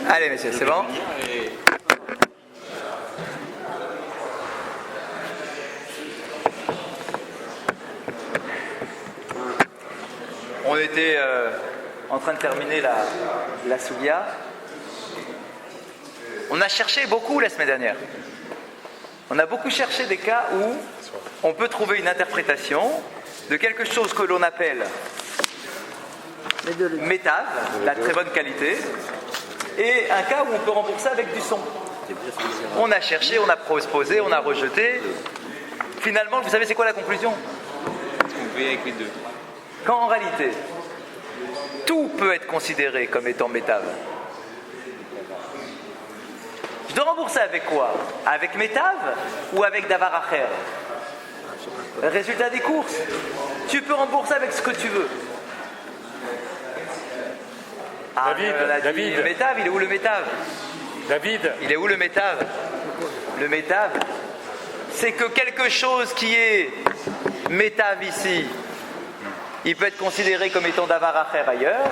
Allez, messieurs, c'est bon? On était en train de terminer la Sougia. On a cherché beaucoup la semaine dernière. On a beaucoup cherché des cas où on peut trouver une interprétation de quelque chose que l'on appelle métave, la très bonne qualité, et un cas où on peut rembourser avec du son. On a cherché, on a proposé, on a rejeté. Finalement, vous savez c'est quoi la conclusion? On fait avec les deux. Qu'en réalité, tout peut être considéré comme étant métave. Je dois rembourser avec quoi? Avec métave ou avec davar acher? Résultat des courses. Tu peux rembourser avec ce que tu veux. David. Le métave, il est où le métave? David. Il est où le métave? Le métave, c'est que quelque chose qui est métave ici, il peut être considéré comme étant davar acher ailleurs,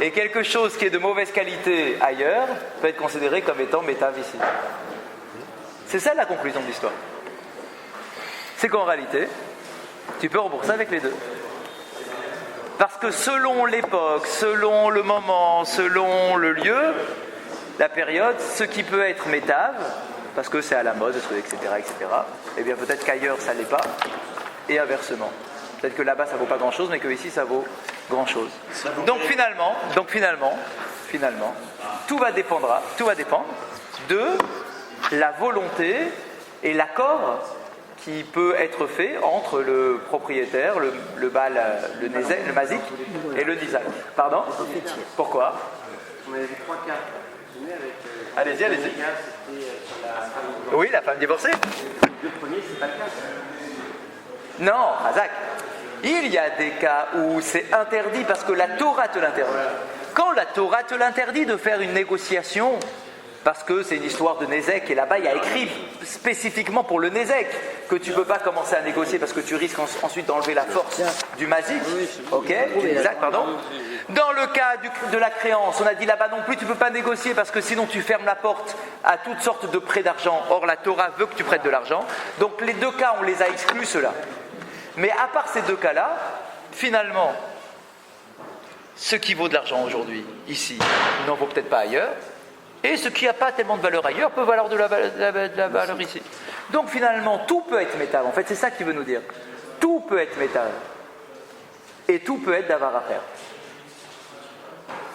et quelque chose qui est de mauvaise qualité ailleurs peut être considéré comme étant métave ici. C'est ça la conclusion de l'histoire. C'est qu'en réalité, tu peux rembourser avec les deux. Parce que selon l'époque, selon le moment, selon le lieu, la période, ce qui peut être métave, parce que c'est à la mode, etc., eh bien peut-être qu'ailleurs ça ne l'est pas, et inversement. Peut-être que là-bas ça vaut pas grand-chose, mais qu'ici ça vaut grand-chose. Donc finalement, tout va dépendre de la volonté et l'accord qui peut être fait entre le propriétaire, le Baal, le Mazik et le Nizak. Pardon? Pourquoi? On avait 3 cas. Allez-y. Oui, la femme divorcée. Les 2 premiers, c'est pas le cas. Non, Razak. Il y a des cas où c'est interdit parce que la Torah te l'interdit. Quand la Torah te l'interdit de faire une négociation, parce que c'est une histoire de Nézek, et là-bas il y a écrit spécifiquement pour le Nézek que tu ne peux pas commencer à négocier parce que tu risques ensuite d'enlever la force du Mazik. Ok, exact, pardon. Dans le cas de la créance, on a dit là-bas non plus tu ne peux pas négocier parce que sinon tu fermes la porte à toutes sortes de prêts d'argent. Or la Torah veut que tu prêtes de l'argent. Donc les deux cas, on les a exclus ceux-là. Mais à part ces deux cas-là, finalement, ce qui vaut de l'argent aujourd'hui, ici, n'en vaut peut-être pas ailleurs. Et ce qui n'a pas tellement de valeur ailleurs peut valoir de la valeur ici. Donc finalement, tout peut être métave. En fait, c'est ça qu'il veut nous dire. Tout peut être métave. Et tout peut être davar acher.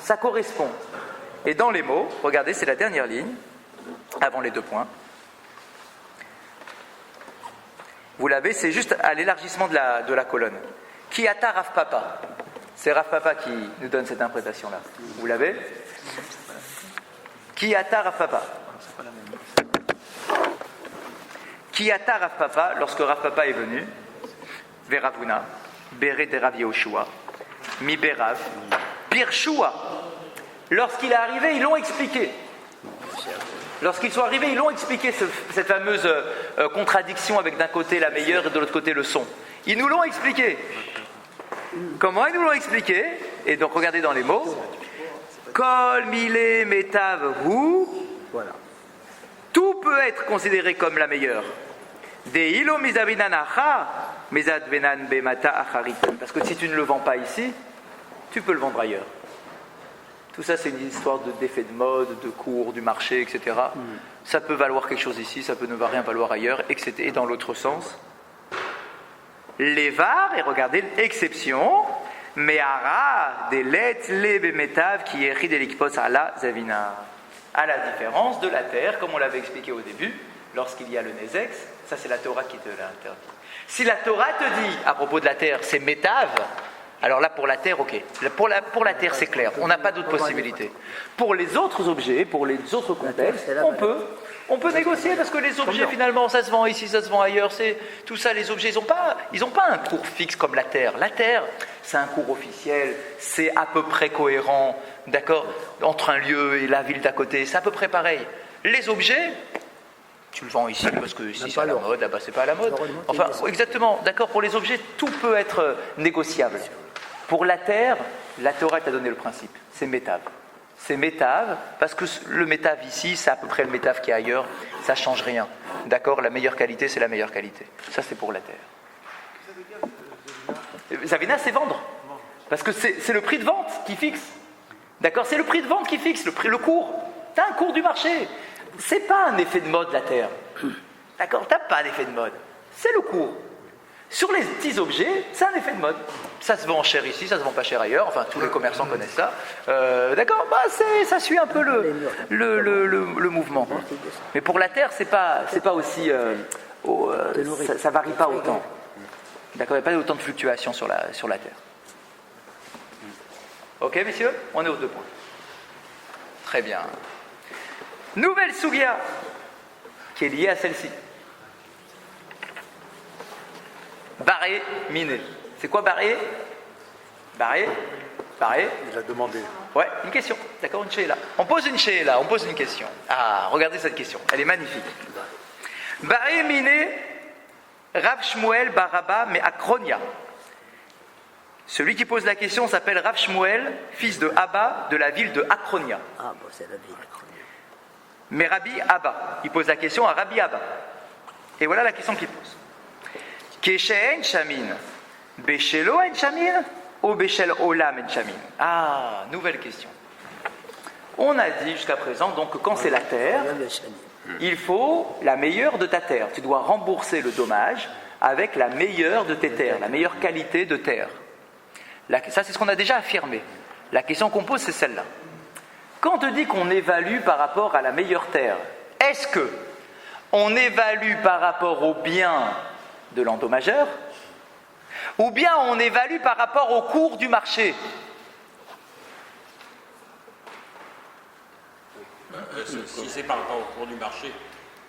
Ça correspond. Et dans les mots, regardez, c'est la dernière ligne, avant les 2 points. Vous l'avez, c'est juste à l'élargissement de la colonne. Ki ata Rav Papa. C'est Rav Papa qui nous donne cette interprétation-là. Vous l'avez? Ki ata Rav Papa. Ki ata Rav Papa, lorsque Rav Papa est venu, Veravuna, Bere de Rav Yehoshua, Mi Berav, Pirshua. Lorsqu'il est arrivé, ils l'ont expliqué. Lorsqu'ils sont arrivés, ils l'ont expliqué, cette fameuse contradiction avec d'un côté la meilleure et de l'autre côté le son. Ils nous l'ont expliqué. Comment ils nous l'ont expliqué? Et donc regardez dans les mots. Kol mile metav hu. Voilà. Tout peut être considéré comme la meilleure. De ilo mizavinanacha mezadvenan bemata acharitan. Parce que si tu ne le vends pas ici, tu peux le vendre ailleurs. Tout ça, c'est une histoire d'effet de mode, de cours, du marché, etc. Ça peut valoir quelque chose ici, ça peut ne rien valoir ailleurs, etc. Et dans l'autre sens, les var, et regardez l'exception, me'ara des let lebemetav qui est ridelikpos ala zavina. À la différence de la terre, comme on l'avait expliqué au début, lorsqu'il y a le Nézek, ça c'est la Torah qui te l'interdit. Si la Torah te dit, à propos de la terre, c'est métav, alors là, pour la terre, ok. Pour la terre, c'est clair. On n'a pas d'autres possibilités. Pour les autres objets, pour les autres contextes, on peut négocier parce que les objets, finalement, ça se vend ici, ça se vend ailleurs. C'est tout ça. Les objets, ils n'ont pas un cours fixe comme la terre. La terre, c'est un cours officiel. C'est à peu près cohérent, d'accord, entre un lieu et la ville d'à côté. C'est à peu près pareil. Les objets, tu le vends ici parce que ici c'est à la mode, là-bas c'est pas à la mode. Enfin, exactement, d'accord. Pour les objets, tout peut être négociable. Pour la terre, la Torah t'a donné le principe, c'est métave. c'est métave, parce que le métave ici, c'est à peu près le métave qui est ailleurs, ça ne change rien. D'accord? La meilleure qualité, c'est la meilleure qualité. Ça, c'est pour la terre. Zavina, c'est vendre. Parce que c'est le prix de vente qui fixe. D'accord? C'est le prix de vente qui fixe, le cours. Tu as un cours du marché. C'est pas un effet de mode, la terre. D'accord? Tu n'as pas d'effet de mode. C'est le cours. Sur les petits objets, c'est un effet de mode. Ça se vend cher ici, ça se vend pas cher ailleurs. Enfin, tous les commerçants connaissent ça. D'accord? Ça suit un peu le mouvement. Mais pour la terre, c'est pas aussi... ça varie pas autant. D'accord? Il n'y a pas autant de fluctuations sur la terre. Ok, messieurs? On est aux 2 points. Très bien. Nouvelle Sugia, qui est liée à celle-ci. Barré, miné. C'est quoi barré? Barré? Il a demandé. Ouais, une question. D'accord, une sheila. On pose une question. Ah, regardez cette question. Elle est magnifique. Barré, miné, Rav Shmuel Baraba, mais Akronia. Celui qui pose la question s'appelle Rav Shmuel, fils de Abba, de la ville de Akronia. Ah, bon, c'est la ville d'Akronia. Mais Rabbi Abba. Il pose la question à Rabbi Abba. Et voilà la question qu'il pose. Keshen Shamin, Beshelo en Shamin ou Beshel Olam en Shamin? Ah, nouvelle question. On a dit jusqu'à présent donc que quand c'est la terre, il faut la meilleure de ta terre. Tu dois rembourser le dommage avec la meilleure de tes terres, la meilleure qualité de terre. Ça, c'est ce qu'on a déjà affirmé. La question qu'on pose, c'est celle-là. Quand on te dit qu'on évalue par rapport à la meilleure terre, est-ce que on évalue par rapport au bien de l'endommageur, ou bien on évalue par rapport au cours du marché? Si c'est par rapport au cours du marché,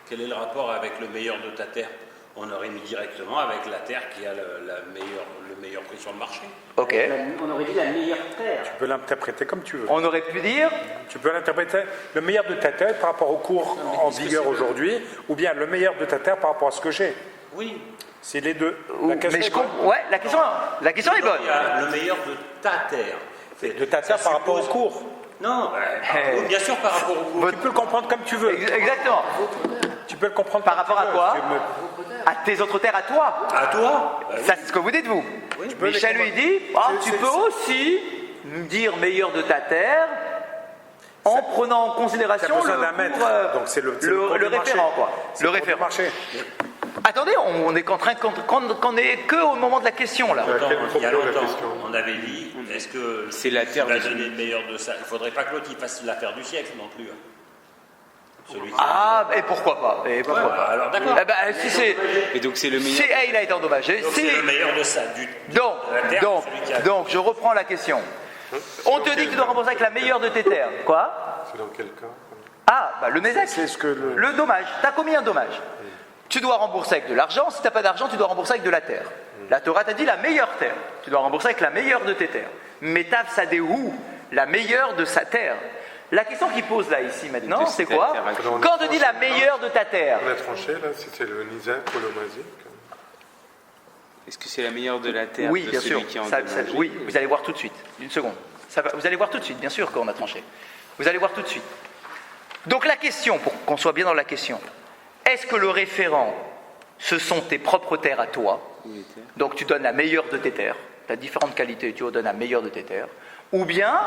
quel est le rapport avec le meilleur de ta terre? On aurait mis directement avec la terre qui a le meilleur prix sur le marché. Ok. On aurait dit la meilleure terre. Tu peux l'interpréter comme tu veux. On aurait pu dire, Tu peux l'interpréter le meilleur de ta terre par rapport au cours en vigueur aujourd'hui, ou bien le meilleur de ta terre par rapport à ce que j'ai. Oui. C'est les deux. mais je comprends. Ouais, la question est bonne. Il y a le meilleur de ta terre. De ta terre par rapport au cours. Non, oui, bien sûr par rapport au cours. Tu peux le comprendre comme tu veux. Exactement. Tu peux le comprendre Par comme rapport à tu quoi? veux. À tes autres terres, à toi. À toi? Ça, c'est ce que vous dites, vous. Michel lui dit, tu peux aussi me dire meilleur de ta terre en prenant en considération T'as besoin d'un le maître. cours, Donc c'est le cours du référent, marché. quoi. C'est Le cours du référent. marché. Attendez, on est en train qu'on est que au moment de la question, là. Il y a longtemps, on avait dit, est-ce que C'est la terre tu vas du- donner le meilleur de ça? Il ne faudrait pas que l'autre il fasse l'affaire du siècle non plus. Celui qui... Ah, et pourquoi pas? Et pourquoi Ouais, pas? alors d'accord. Eh ben, si c'est... Et donc c'est le Si meilleur. il a été endommagé, Donc si... c'est le meilleur de ça. Donc, de la terre, celui qui a... donc, je reprends la question. On te dit que tu dois rembourser avec la meilleure de tes terres. Quoi? C'est dans quel cas? Ah, bah le Nézek. C'est ce que Le dommage. Tu as commis un dommage. Tu dois rembourser avec de l'argent. Si tu n'as pas d'argent, tu dois rembourser avec de la terre. La Torah t'a dit la meilleure terre. Tu dois rembourser avec la meilleure de tes terres. Metav Sadéhou, la meilleure de sa terre. La question qu'il pose là, ici, maintenant, De c'est ta quoi? terre. Quand on te dit la meilleure de ta terre, On a tranché là, si c'est le Nizak ou le Mazik. Est-ce que c'est la meilleure de la terre oui, de bien celui sûr. qui est Ça, endommagé? oui, vous allez voir tout de suite. Une seconde. Vous allez voir tout de suite, bien sûr qu'on a tranché. Vous allez voir tout de suite. Donc la question, pour qu'on soit bien dans la question, est-ce que le référent, ce sont tes propres terres à toi? Donc tu donnes la meilleure de tes terres. Tu as différentes qualités, tu donnes la meilleure de tes terres. Ou bien,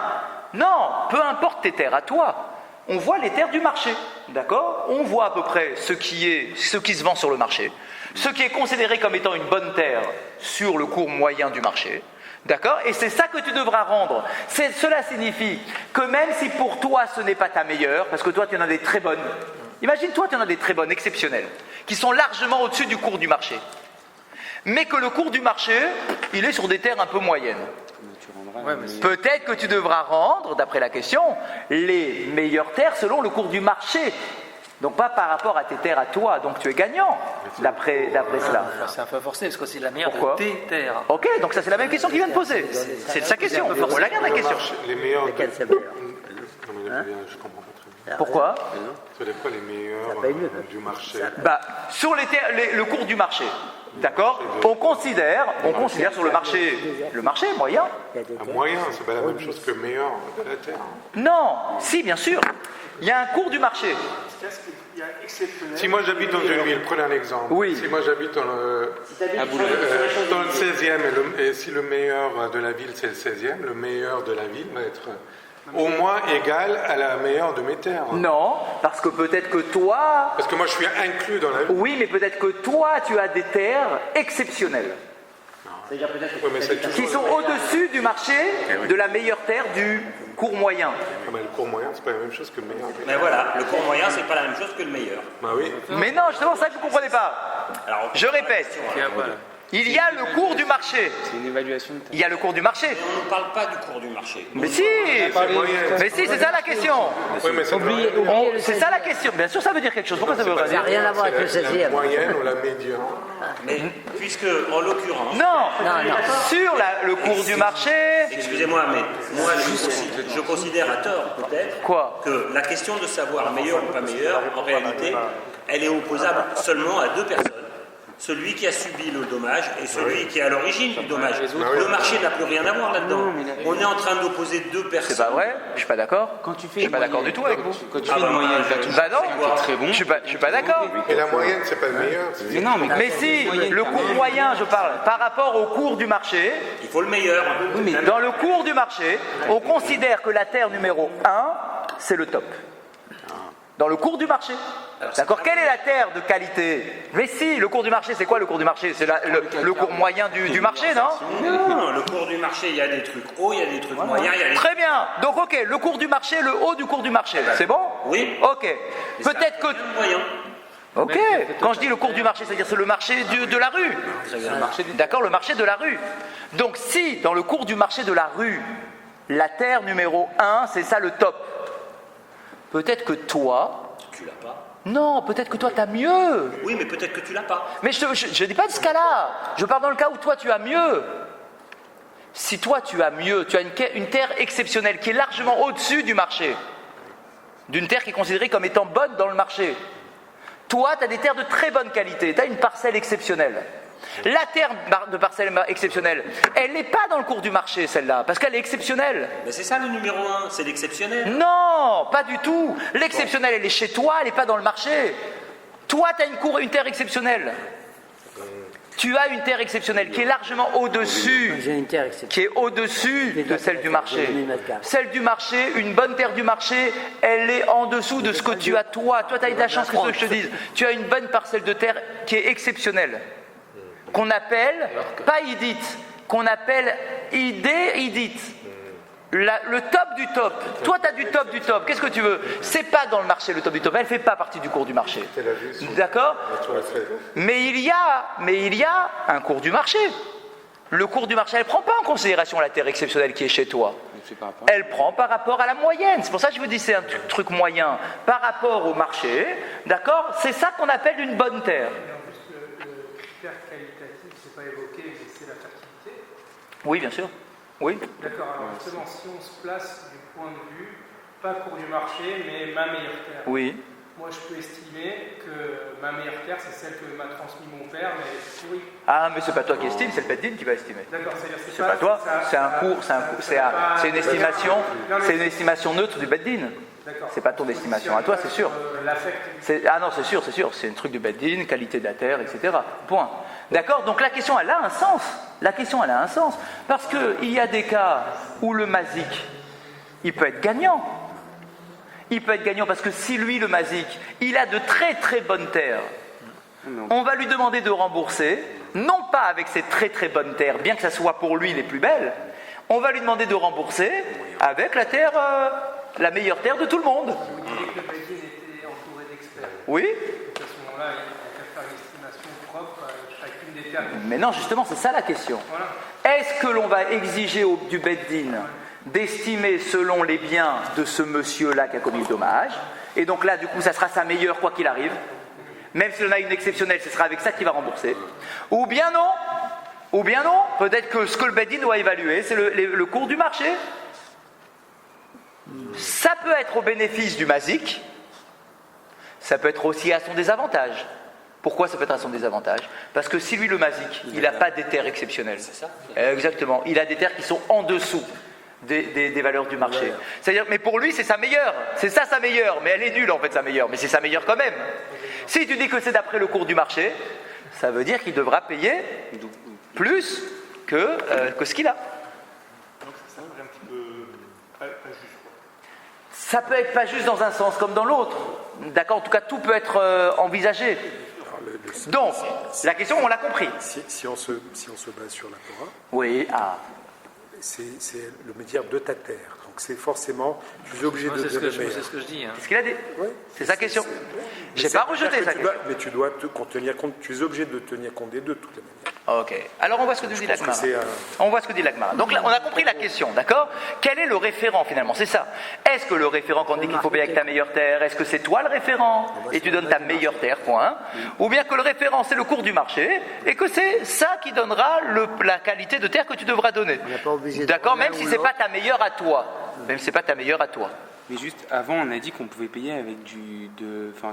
non, peu importe tes terres à toi. On voit les terres du marché, d'accord? On voit à peu près ce qui se vend sur le marché, ce qui est considéré comme étant une bonne terre sur le cours moyen du marché, d'accord? Et c'est ça que tu devras rendre. Cela signifie que même si pour toi ce n'est pas ta meilleure, parce que toi tu en as des très bonnes, imagine-toi tu en as des très bonnes, exceptionnelles, qui sont largement au-dessus du cours du marché, mais que le cours du marché, il est sur des terres un peu moyennes. Peut-être que tu devras rendre, d'après la question, les meilleures terres selon le cours du marché. Donc pas par rapport à tes terres à toi. Donc tu es gagnant, d'après cela. C'est un peu forcé, parce que c'est la meilleure Pourquoi? de tes terres. Ok, donc ça c'est la même question qu'il vient de poser. C'est sa question. On la garde la question. Les meilleurs. Laquelle c'est meilleur? Non, mais je comprends pas très bien. Pourquoi? C'est quoi les meilleurs paye mieux. du marché? Bah, sur les terres, le cours du marché. D'accord? On considère sur le marché moyen. Un moyen, c'est pas la même chose que meilleur de la terre. Non, si, bien sûr. Il y a un cours du marché. Si moi j'habite dans une ville, prenez un exemple. Oui. Si moi j'habite dans le 16e et si le meilleur de la ville c'est le 16e, le meilleur de la ville va être au moins égal à la meilleure de mes terres. Non, parce que peut-être que toi... Parce que moi je suis inclus dans la ville. Oui, mais peut-être que toi, tu as des terres exceptionnelles. C'est-à-dire peut-être Oui, mais c'est toujours- Qui sont au-dessus du marché de la meilleure terre du cours moyen. Ah, mais le cours moyen, c'est pas la même chose que le meilleur. Mais voilà, le cours moyen, c'est pas la même chose que le meilleur. Bah oui. Mais non, justement, ça que vous ne comprenez pas. Alors, Je répète, il y a le cours du marché. C'est une évaluation de terre. Il y a le cours du marché. on ne parle pas du cours du marché. Mais si, mais si, c'est ça la question. Oui, mais c'est C'est ça la question. Bien sûr, ça veut dire quelque chose. Pourquoi ça veut rien Ça n'a dire? rien à voir avec le la 16e. moyenne ou la médiane. Mais puisque, en l'occurrence, Non, Non, non. sur le cours du marché. excusez-moi, mais moi je considère à tort peut-être Quoi? que la question de savoir meilleur ou pas meilleur, en réalité, elle est opposable seulement à deux personnes. Celui qui a subi le dommage et celui qui est à l'origine du dommage. Le marché n'a plus rien à voir là-dedans. On est en train d'opposer deux personnes. C'est pas vrai. Je suis pas d'accord. Quand tu fais Je suis une pas d'accord moyenne- du tout avec vous. Quand tu fais une moyenne, t'as toujours Bah non. qui est très bon. Je suis pas d'accord. Et la moyenne, c'est pas le meilleur. Mais non, mais Mais si, le cours moyen, je parle, par rapport au cours du marché, Il faut le meilleur. dans le cours du marché, on considère que la terre numéro 1, c'est le top. Dans le cours du marché. D'accord? Quelle est la terre de qualité? Mais si, le cours du marché, c'est quoi le cours du marché? C'est le cours moyen du marché, non? Non, le cours du marché, il y a des trucs hauts, il y a des trucs moyens, il y a des... Très bien. Donc, ok, le cours du marché, le haut du cours du marché. C'est bon? Oui. Ok. Peut-être que... moyen. Ok. Quand je dis le cours du marché, c'est-à-dire c'est le marché de la rue. D'accord, le marché de la rue. Donc, si, dans le cours du marché de la rue, la terre numéro 1, c'est ça le top. Peut-être que toi... Tu l'as pas. Non, peut-être que toi, tu as mieux. Oui, mais peut-être que tu l'as pas. Mais je ne dis pas de ce cas-là. Je parle dans le cas où toi, tu as mieux. Si toi, tu as mieux, tu as une terre exceptionnelle qui est largement au-dessus du marché, d'une terre qui est considérée comme étant bonne dans le marché. Toi, tu as des terres de très bonne qualité, tu as une parcelle exceptionnelle. La terre de parcelle exceptionnelle, elle n'est pas dans le cours du marché, celle-là, parce qu'elle est exceptionnelle. Mais c'est ça le numéro 1, c'est l'exceptionnel. Non, pas du tout. L'exceptionnelle, elle est chez toi, elle n'est pas dans le marché. Toi, tu as une terre exceptionnelle. Tu as une terre exceptionnelle qui est largement au-dessus, J'ai une terre exceptionnelle. qui est au-dessus de celle du marché. 2000 mètres carrés. Celle du marché, une bonne terre du marché, elle est en dessous de ce que tu as toi. Toi, tu as eu de la chance que je te dise. Tu as une bonne parcelle de terre qui est exceptionnelle, qu'on appelle, pas idite, qu'on appelle idite. Le top du top. Toi, tu as du top du top. Qu'est-ce que tu veux? C'est pas dans le marché le top du top. Elle fait pas partie du cours du marché. D'accord? Mais il y a un cours du marché. Le cours du marché, elle prend pas en considération la terre exceptionnelle qui est chez toi. Elle prend par rapport à la moyenne. C'est pour ça que je vous dis c'est un truc moyen. Par rapport au marché, d'accord? C'est ça qu'on appelle une bonne terre. Le critère qualitatif, c'est pas évoqué, mais c'est la fertilité. Oui, bien sûr. Oui. D'accord, alors justement, si on se place du point de vue, pas cours du marché, mais ma meilleure terre. Oui. Moi, je peux estimer que ma meilleure terre, c'est celle que m'a transmis mon père, mais c'est pourri. Ah, mais c'est pas toi qui estime, c'est le Beddin qui va estimer. D'accord, c'est-à-dire que C'est pas toi, c'est une estimation neutre du Beddin. D'accord. C'est pas ton estimation à toi, c'est sûr. L'affect. Ah non, c'est sûr, c'est un truc du Beddin, qualité de la terre, etc. Point. D'accord? Donc la question, elle a un sens. La question, elle a un sens. Parce qu'il y a des cas où le mazik, il peut être gagnant. Il peut être gagnant parce que si lui, le mazik, il a de très très bonnes terres, on va lui demander de rembourser, non pas avec ces très très bonnes terres, bien que ça soit pour lui les plus belles, on va lui demander de rembourser avec la terre, la meilleure terre de tout le monde. Vous disiez que le Beddin était entouré d'experts. Oui? À ce moment-là, il n'y a qu'à faire une estimation propre à chacune des terres. Mais non, justement, c'est ça la question. Voilà. Est-ce que l'on va exiger du Beddin d'estimer selon les biens de ce monsieur-là qui a commis le dommage, et donc là, du coup, ça sera sa meilleure quoi qu'il arrive, même si on a une exceptionnelle, ce sera avec ça qu'il va rembourser. Ou bien non, peut-être que ce que le Beddin doit évaluer, c'est le cours du marché. Ça peut être au bénéfice du mazik, ça peut être aussi à son désavantage. Pourquoi ça peut être à son désavantage? Parce que si lui, le mazik, il n'a pas des terres exceptionnelles. C'est ça. Exactement. Il a des terres qui sont en dessous des valeurs du marché. C'est-à-dire, mais pour lui, c'est sa meilleure. C'est ça sa meilleure. Mais elle est nulle, en fait, sa meilleure. Mais c'est sa meilleure quand même. Si tu dis que c'est d'après le cours du marché, ça veut dire qu'il devra payer plus que ce qu'il a. Donc ça semble un petit peu pas juste. Ça peut être pas juste dans un sens comme dans l'autre. D'accord? En tout cas, tout peut être envisagé. Donc, la question, on l'a compris. Si on se base sur la Torah, Oui, c'est le médiar de ta terre. Donc c'est forcément, tu es obligé Moi, de c'est ce donner que le meilleur. c'est ce que je dis. Hein. c'est ce qu'il a dit. Ouais. C'est sa question. Mais J'ai c'est- pas rejeté sa question. Mais tu dois tenir compte, tu es obligé de tenir compte des deux de toutes les manières. Ok. Alors on voit ce que nous dit pense que l'Agmara. c'est, On voit ce que dit l'Agmara. Donc là, on a compris la question, d'accord? Quel est le référent finalement? C'est ça. Est-ce que le référent qu'on dit qu'il faut payer avec ta meilleure terre, est-ce que c'est toi le référent et tu donnes ta meilleure terre, point? Ou bien que le référent c'est le cours du marché et que c'est ça qui donnera la qualité de terre que tu devras donner? n'est pas obligé de D'accord? prendre Même l'un si ou c'est pas l'autre. ta meilleure à toi. Même si c'est pas ta meilleure à toi. Mais juste avant, on a dit qu'on pouvait payer avec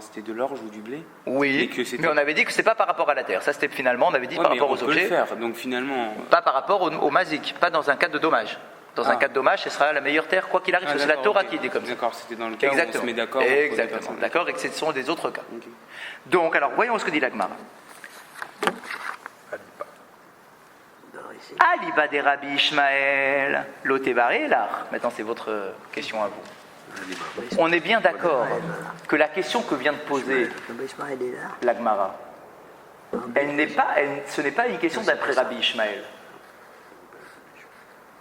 c'était de l'orge ou du blé. Oui, Et que c'était- mais on avait dit que c'est pas par rapport à la terre. Ça c'était finalement, on avait dit Ouais, par mais rapport on aux peut objets. le faire. Donc finalement, Pas par rapport au mazik, pas dans un cas de dommage. Dans un Ah. cas de dommage, ce sera la meilleure terre, quoi qu'il arrive, parce que c'est la d'accord, Torah ok. qui dit comme ça. D'accord, c'était dans le cas où on se Exactement. met d'accord. entre les Exactement. personnes. D'accord, et que ce sont des autres cas. Ok. Donc, alors, voyons ce que dit l'Agmara. Non, ici. Aliba des Rabbi Ishmael, l'Otébaré, là. Maintenant, c'est votre question à vous. On est bien d'accord que la question que vient de poser Le Ishmael est là. l'Agmara, ce n'est pas une question d'après Rabbi Ishmael.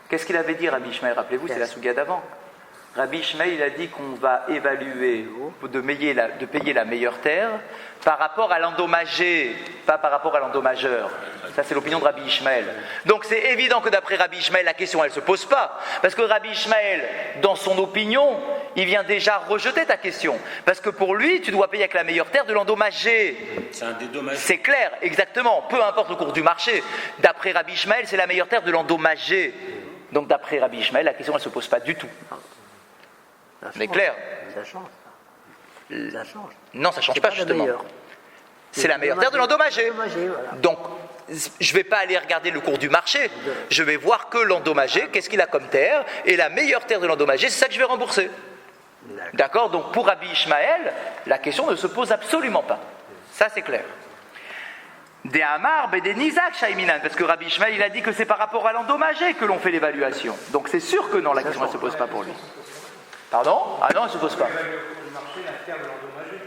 Qu'est-ce qu'il avait dit, Rabbi Ishmael? Rappelez-vous, c'est la Souga d'avant. Rabbi Ishmael, il a dit qu'on va évaluer, de payer la meilleure terre par rapport à l'endommagé, pas par rapport à l'endommageur. Ça, c'est l'opinion de Rabbi Ishmael. Donc, c'est évident que d'après Rabbi Ishmael, la question, elle ne se pose pas. Parce que Rabbi Ishmael, dans son opinion, il vient déjà rejeter ta question. Parce que pour lui, tu dois payer avec la meilleure terre de l'endommagé. C'est un dédommagement. C'est clair, exactement. Peu importe le cours du marché. D'après Rabbi Ishmael, c'est la meilleure terre de l'endommagé. Donc, d'après Rabbi Ishmael, la question, elle ne se pose pas du tout. Ça Mais change. clair. Ça change. Ça change. Non, ça ne change C'est pas, la justement. meilleure. C'est la meilleure terre de l'endommagé. L'endommagé, voilà. Donc, je ne vais pas aller regarder le cours du marché. Je vais voir que l'endommagé, qu'est-ce qu'il a comme terre, et la meilleure terre de l'endommagé, c'est ça que je vais rembourser. D'accord? Donc, pour Rabbi Ishmael, la question ne se pose absolument pas. Ça, c'est clair. Des Hamar, des Nizak, Shaiminan, parce que Rabbi Ishmael, il a dit que c'est par rapport à l'endommagé que l'on fait l'évaluation. Donc, c'est sûr que non, la question ne se pose pas pour lui. Pardon? Ah non, elle ne se pose pas. Du marché, la terre de l'endommagé.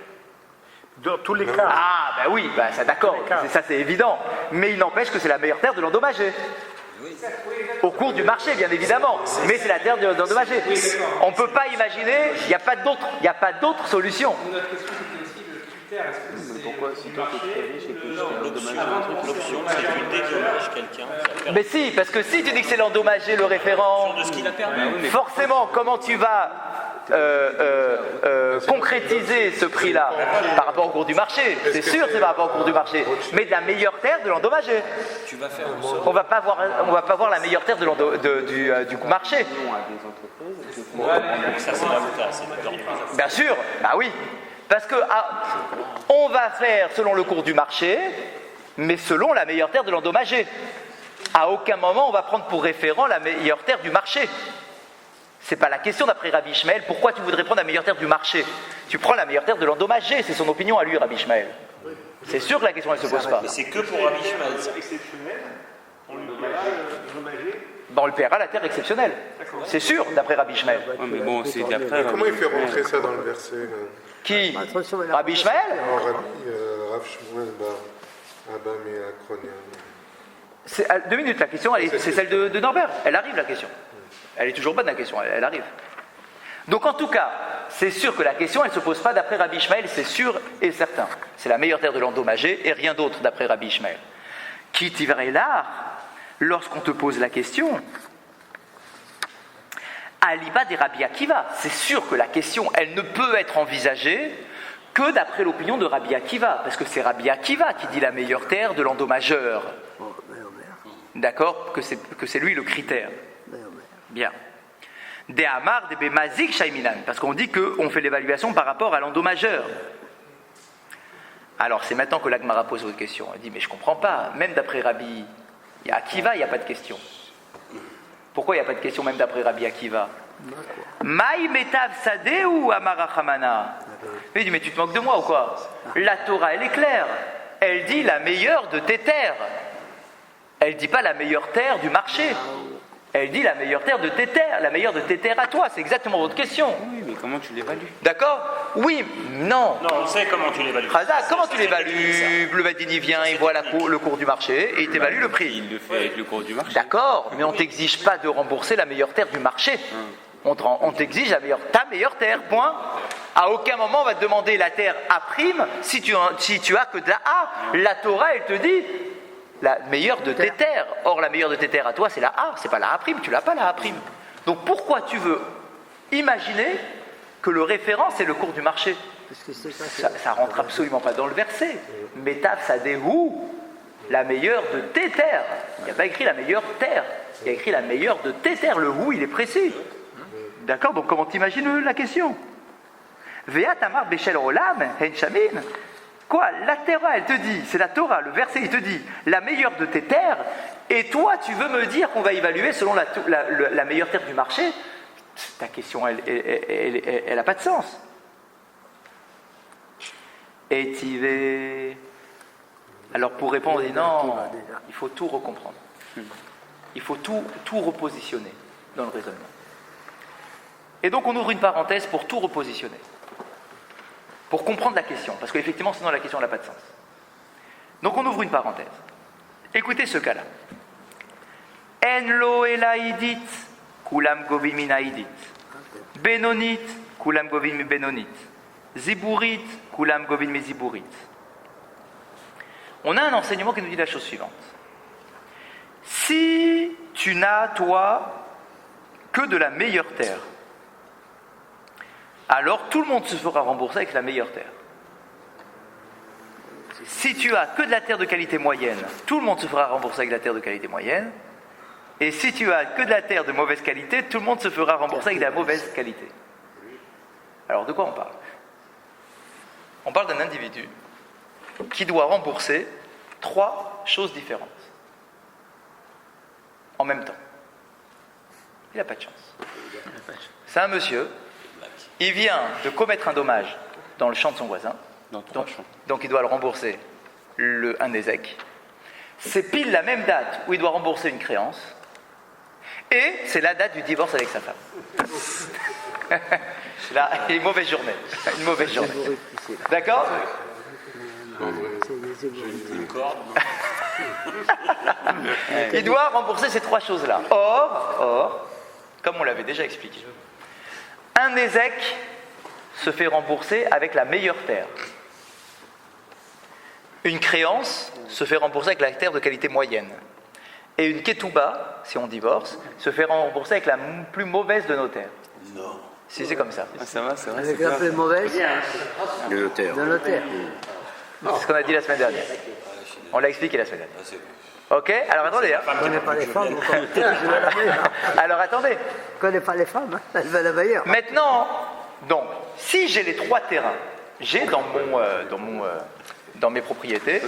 Dans tous les cas, Ah, ben oui, ben, ça d'accord, ça c'est évident. Mais il n'empêche que c'est la meilleure terre de l'endommagé. Au cours du marché, bien évidemment. Mais c'est la terre de l'endommagé. On ne peut pas imaginer, il n'y a pas d'autre solution. Notre question c'était aussi le critère. Est-ce que c'est pourquoi si toi t'es très riche et que je t'ai endommagé un truc, L'option, c'est que tu dédommages quelqu'un Mais si, parce que si tu dis que c'est l'endommagé, le référent, de ce qu'il a perdu. forcément, comment tu vas concrétiser ce prix-là par rapport au cours du marché? C'est sûr, c'est par rapport au cours du marché. Mais de la meilleure terre de l'endommagé. Tu vas faire en sorte. On va pas voir la meilleure terre du marché. Ça, c'est l'avocat, c'est le corps du business. Bien sûr, bah oui. Parce que on va faire selon le cours du marché, mais selon la meilleure terre de l'endommagé. À aucun moment on va prendre pour référent la meilleure terre du marché. C'est pas la question d'après Rabbi Ishmael. Pourquoi tu voudrais prendre la meilleure terre du marché? Tu prends la meilleure terre de l'endommagé, c'est son opinion à lui, Rabbi Ishmael. C'est sûr que la question elle se pose pas. Mais c'est que pour Rabbi Ishmael. ça. Ben, on le paiera la terre exceptionnelle. C'est sûr, d'après Rabbi Ishmael. Ouais, mais bon, c'est d'après. Comment il fait rentrer ça dans le verset là? Qui? Attention, mais la- Rabbi Ishmael? En Rabbi, Rav Shmuel Bar Abba Me'akronia. C'est, 2 minutes, la question, c'est celle de Norbert. Elle arrive, la question. Elle est toujours bonne, la question, elle arrive. Donc, en tout cas, c'est sûr que la question, elle ne se pose pas d'après Rabbi Ishmael, c'est sûr et certain. C'est la meilleure terre de l'endommagé et rien d'autre d'après Rabbi Ishmael. Qui tiverait l'art lorsqu'on te pose la question? Aliba des Rabbi Akiva. C'est sûr que la question, elle ne peut être envisagée que d'après l'opinion de Rabbi Akiva, parce que c'est Rabbi Akiva qui dit la meilleure terre de l'endommageur. Oh, merde. D'accord? Que c'est lui le critère. Bien. Des Hamar, des Bemazik, Shaiminan. Parce qu'on dit qu'on fait l'évaluation par rapport à l'endommageur. Alors c'est maintenant que l'Agmara pose votre question. Elle dit, mais je comprends pas, même d'après Rabbi Akiva, il n'y a pas de question. Pourquoi il n'y a pas de question même d'après Rabbi Akiva? Maï metav sadeh ou amarachamana? Il dit, mais tu te moques de moi ou quoi? La Torah, elle est claire. Elle dit la meilleure de tes terres. Elle dit pas la meilleure terre du marché. Elle dit la meilleure terre de tes terres, la meilleure de tes terres à toi. C'est exactement votre question. Oui, mais comment tu l'évalues? D'accord? Oui, non. Non, on sait comment tu l'évalues. Khazak, comment tu l'évalues? Le Bedin, il vient, il voit le cours du marché et il t'évalue le prix. Il le fait avec le cours du marché. D'accord, mais on ne t'exige pas de rembourser la meilleure terre du marché. On t'exige ta meilleure terre, point. À aucun moment on va te demander la terre A prime si tu as que de la A. La Torah, elle te dit la meilleure de tes terres. Or, la meilleure de tes terres à toi, c'est la A, c'est pas la A prime, tu l'as pas la A prime. Donc pourquoi tu veux imaginer que le référent, c'est le cours du marché? Ça rentre absolument pas dans le verset. Metav sadehu, la meilleure de tes terres. Il n'y a pas écrit la meilleure terre, il y a écrit la meilleure de tes terres. Le hu, il est précis. D'accord? Donc comment t'imagines la question? Vea tamar beshel olam hen shamin. Quoi? La Torah, elle te dit, c'est la Torah, le verset, il te dit la meilleure de tes terres, et toi, tu veux me dire qu'on va évaluer selon la meilleure terre du marché? Ta question, elle n'a pas de sens. Étivé. Alors pour répondre, on dit non, il faut tout recomprendre. Il faut tout repositionner dans le raisonnement. Et donc on ouvre une parenthèse pour tout repositionner. Pour comprendre la question, parce qu'effectivement, sinon la question n'a pas de sens. Donc on ouvre une parenthèse. Écoutez ce cas-là. En lo elaïdit, kulam govim minaïdit. Benonit, kulam govim mi benonit. Ziburit, kulam govim mi ziburit. On a un enseignement qui nous dit la chose suivante. Si tu n'as, toi, que de la meilleure terre, alors tout le monde se fera rembourser avec la meilleure terre. Si tu as que de la terre de qualité moyenne, tout le monde se fera rembourser avec la terre de qualité moyenne. Et si tu as que de la terre de mauvaise qualité, tout le monde se fera rembourser avec de la mauvaise qualité. Alors de quoi on parle? On parle d'un individu qui doit rembourser 3 choses différentes en même temps. Il n'a pas de chance. C'est un monsieur, il vient de commettre un dommage dans le champ de son voisin, donc il doit le rembourser un nézek. C'est pile la même date où il doit rembourser une créance, et c'est la date du divorce avec sa femme. Là, une mauvaise journée. Une mauvaise journée. D'accord? Il doit rembourser ces 3 choses-là. Or, comme on l'avait déjà expliqué, un nézek se fait rembourser avec la meilleure terre. Une créance se fait rembourser avec la terre de qualité moyenne. Et une ketouba, si on divorce, se fait rembourser avec la plus mauvaise de nos terres. Non. Si c'est comme ça. Ah, ça va, c'est vrai. Avec la plus mauvaise Le notaire. de notaire. C'est ce qu'on a dit la semaine dernière. On l'a expliqué la semaine dernière. Ok? Alors attendez. On ne connaît pas les femmes. Alors attendez. On ne connaît pas les femmes. Elles veulent la meilleure. Maintenant, donc, si j'ai les 3 terrains, j'ai dans mes propriétés,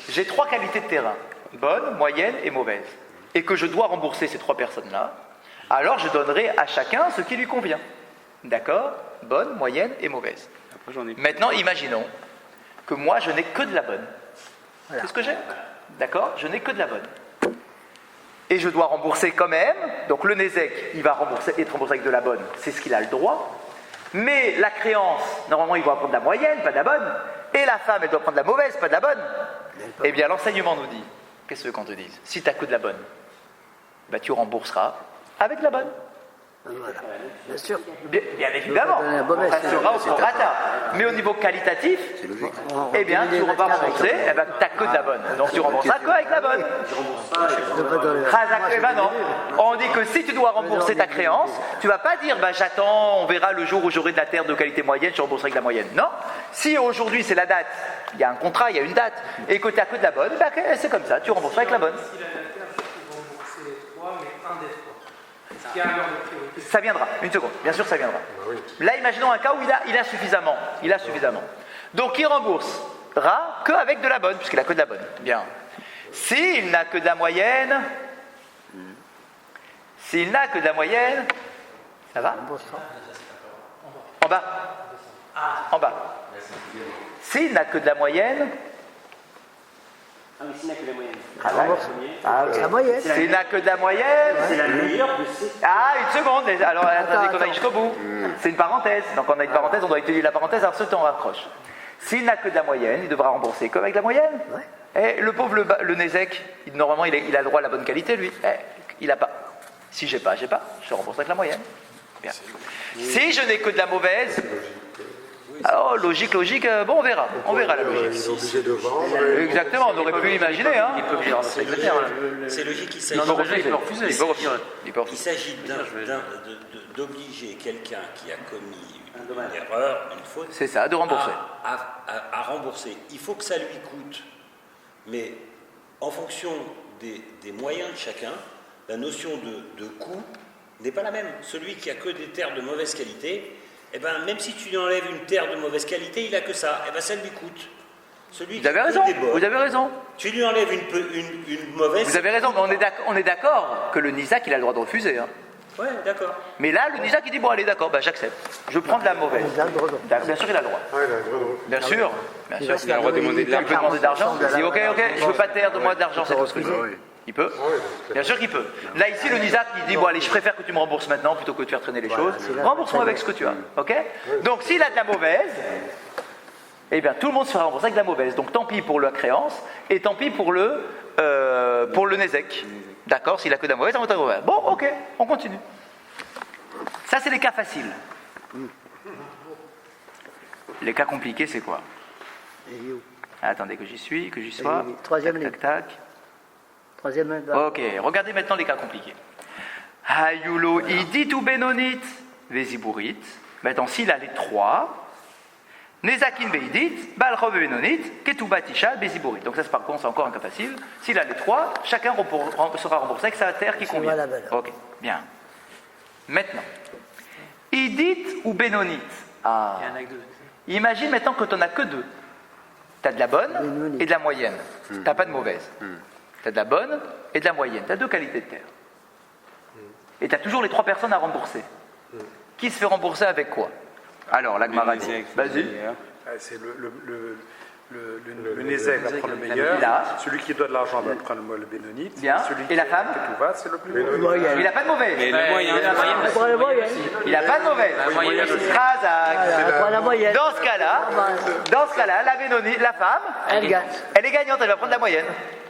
j'ai 3 qualités de terrain, bonne, moyenne et mauvaise, et que je dois rembourser ces 3 personnes-là, alors je donnerai à chacun ce qui lui convient. D'accord? Bonne, moyenne et mauvaise. Après, j'en ai... Maintenant, imaginons que moi, je n'ai que de la bonne. Voilà. C'est ce que j'ai. D'accord? Je n'ai que de la bonne. Et je dois rembourser quand même. Donc le nézek, il va être remboursé avec de la bonne. C'est ce qu'il a le droit. Mais la créance, normalement, il doit prendre de la moyenne, pas de la bonne. Et la femme, elle doit prendre de la mauvaise, pas de la bonne. Eh bien, l'enseignement nous dit, qu'est-ce qu'on te dise? Si tu n'as que de la bonne, bah, tu rembourseras avec de la bonne. Voilà. Bien sûr. Bien évidemment, La mauvaise, ça sera au prorata. Mais au niveau qualitatif, eh bien, tu vas rembourser, tu n'as que de la bonne. Donc tu rembourseras quoi avec la bonne? Eh ben non. On dit que si tu dois rembourser ta créance, tu ne vas pas dire bah, j'attends, on verra le jour où j'aurai de la terre de qualité moyenne, je rembourserai avec la moyenne. Non. Si aujourd'hui c'est la date, il y a un contrat, il y a une date, et que tu n'as que de la bonne, bah, c'est comme ça, tu rembourseras avec la bonne. Si la terre, c'est pour rembourser les 3, mais un des 3. Est-ce qu'il y a un ordre de priorité? Ça viendra, une seconde, bien sûr ça viendra. Là, imaginons un cas où il a suffisamment. Donc il rembourse remboursera qu'avec de la bonne, puisqu'il n'a que de la bonne. Bien. S'il n'a que de la moyenne, ça va? En bas. En bas. S'il n'a que de la moyenne, Ah oui, s'il n'a que la moyenne. C'est la moyenne. s'il n'a que de la moyenne, C'est la meilleure de ces. ah, une seconde, alors attendez qu'on attends. aille jusqu'au bout. C'est une parenthèse, donc on a une parenthèse, on doit étudier la parenthèse, alors on raccroche. S'il n'a que de la moyenne, il devra rembourser comme avec la moyenne. Et le pauvre, le Nézek, normalement il a le droit à la bonne qualité, lui. Il n'a pas. Si j'ai pas, je rembourse avec la moyenne. Bien. Si je n'ai que de la mauvaise, alors logique, bon on verra la logique. Il est obligé de vendre. Exactement, on aurait pu imaginer. Hein. C'est logique, il Il peut refuser. Il peut refuser. Il s'agit d'obliger quelqu'un qui a commis une erreur, une faute, C'est ça, de rembourser. à rembourser. Il faut que ça lui coûte, mais en fonction des moyens de chacun, la notion de coût n'est pas la même. Celui qui a que des terres de mauvaise qualité, eh ben, même si tu lui enlèves une terre de mauvaise qualité, il a que ça, eh ben, ça lui coûte. Celui Vous avez qui a que raison, des bonnes, vous avez raison. tu lui enlèves une mauvaise. Vous avez raison, mais on est d'accord que le Nizak, il a le droit de refuser. Hein. Ouais, d'accord. Mais là, le Nizak, il dit, bon, allez, d'accord, j'accepte. Je prends de la mauvaise. Il a le droit de- Bien sûr, il a le droit. Ah, il a le droit de Bien sûr. Bien sûr. Il a le droit de demander de Il peut demander de l'argent. Il dit, ok, je veux pas taire, donne-moi de l'argent, c'est tout ce que je veux. Il peut. Bien sûr qu'il peut. Là, ici, le Nizak, il dit, bon, allez, je préfère que tu me rembourses maintenant plutôt que de faire traîner les choses. Rembourse-moi avec ce que tu as. Ok? Donc, s'il a de la mauvaise, eh bien, tout le monde se fera rembourser avec de la mauvaise. Donc, tant pis pour la créance et tant pis pour le Nézek. D'accord? S'il a que de la mauvaise, on va de la mauvaise. Bon, ok, on continue. Ça, c'est les cas faciles. Les cas compliqués, c'est quoi? Attendez que j'y sois. Troisième Tac, ligne. tac. Troisième ligne. Ok, regardez maintenant les cas compliqués. Hayulo idit ou benonit, veziburit. Maintenant, s'il a les trois, nezakin veidit, balchov benonit, ketubatisha, beziburit. Donc ça, par contre, c'est encore un cas facile. S'il a les trois, chacun sera remboursé avec sa terre qui C'est convient. valable. Ok, bien. Maintenant, idit ou benonit. Ah. Imagine maintenant que tu n'en as que deux. Tu as de la bonne et de la moyenne. Tu n'as pas de mauvaise. Tu as de la bonne et de la moyenne. Tu as deux qualités de terre. Et tu as toujours les trois personnes à rembourser. Qui se fait rembourser avec quoi? Alors, la Gemara dit, vas-y. C'est le Nézek va prendre le meilleur, Là. celui qui doit de l'argent va prendre le bénonite, Bien. celui Et qui la femme tout va, c'est le plus mauvais. Mais il n'a pas de mauvaise. Mais le moyen, Prends la moyenne. Il n'a pas de mauvaise. Razak. Prends la moyenne. Dans ce cas-là, la Bénoni, la femme, Elle gagne. elle est gagnante, elle va prendre la moyenne.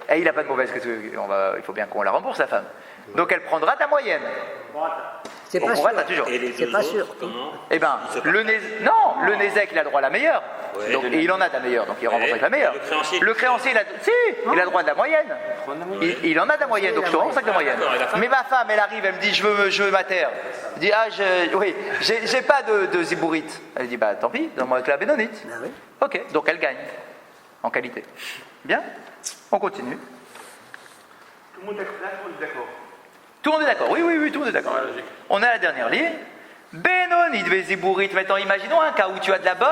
Et il n'a pas de mauvaise, il faut bien qu'on la rembourse, la femme. Donc elle prendra ta moyenne. C'est pas On sûr. va t'as toujours. Et les C'est deux pas autres, sûr. comment Eh ben, le Nézek, il a le droit à la meilleure. Ouais. Donc, et il en a de la meilleure, donc il rembourse avec la meilleure. Le créancier, il a le droit de la moyenne. Il en a de la moyenne, donc je te rembourse avec la moyenne. D'accord, et la femme Mais ma femme, elle arrive, elle me dit, je veux ma terre. Je dis, j'ai pas de zibourite. Elle dit, bah tant pis, donne-moi avec la bénonite. Ah oui. Ok, donc elle gagne en qualité. Bien, on continue. Tout le monde est d'accord. Tout le monde est d'accord, oui, tout le monde est d'accord. On a la dernière ligne. Benonit veziburit. Maintenant, imaginons un cas où tu as de la bonne,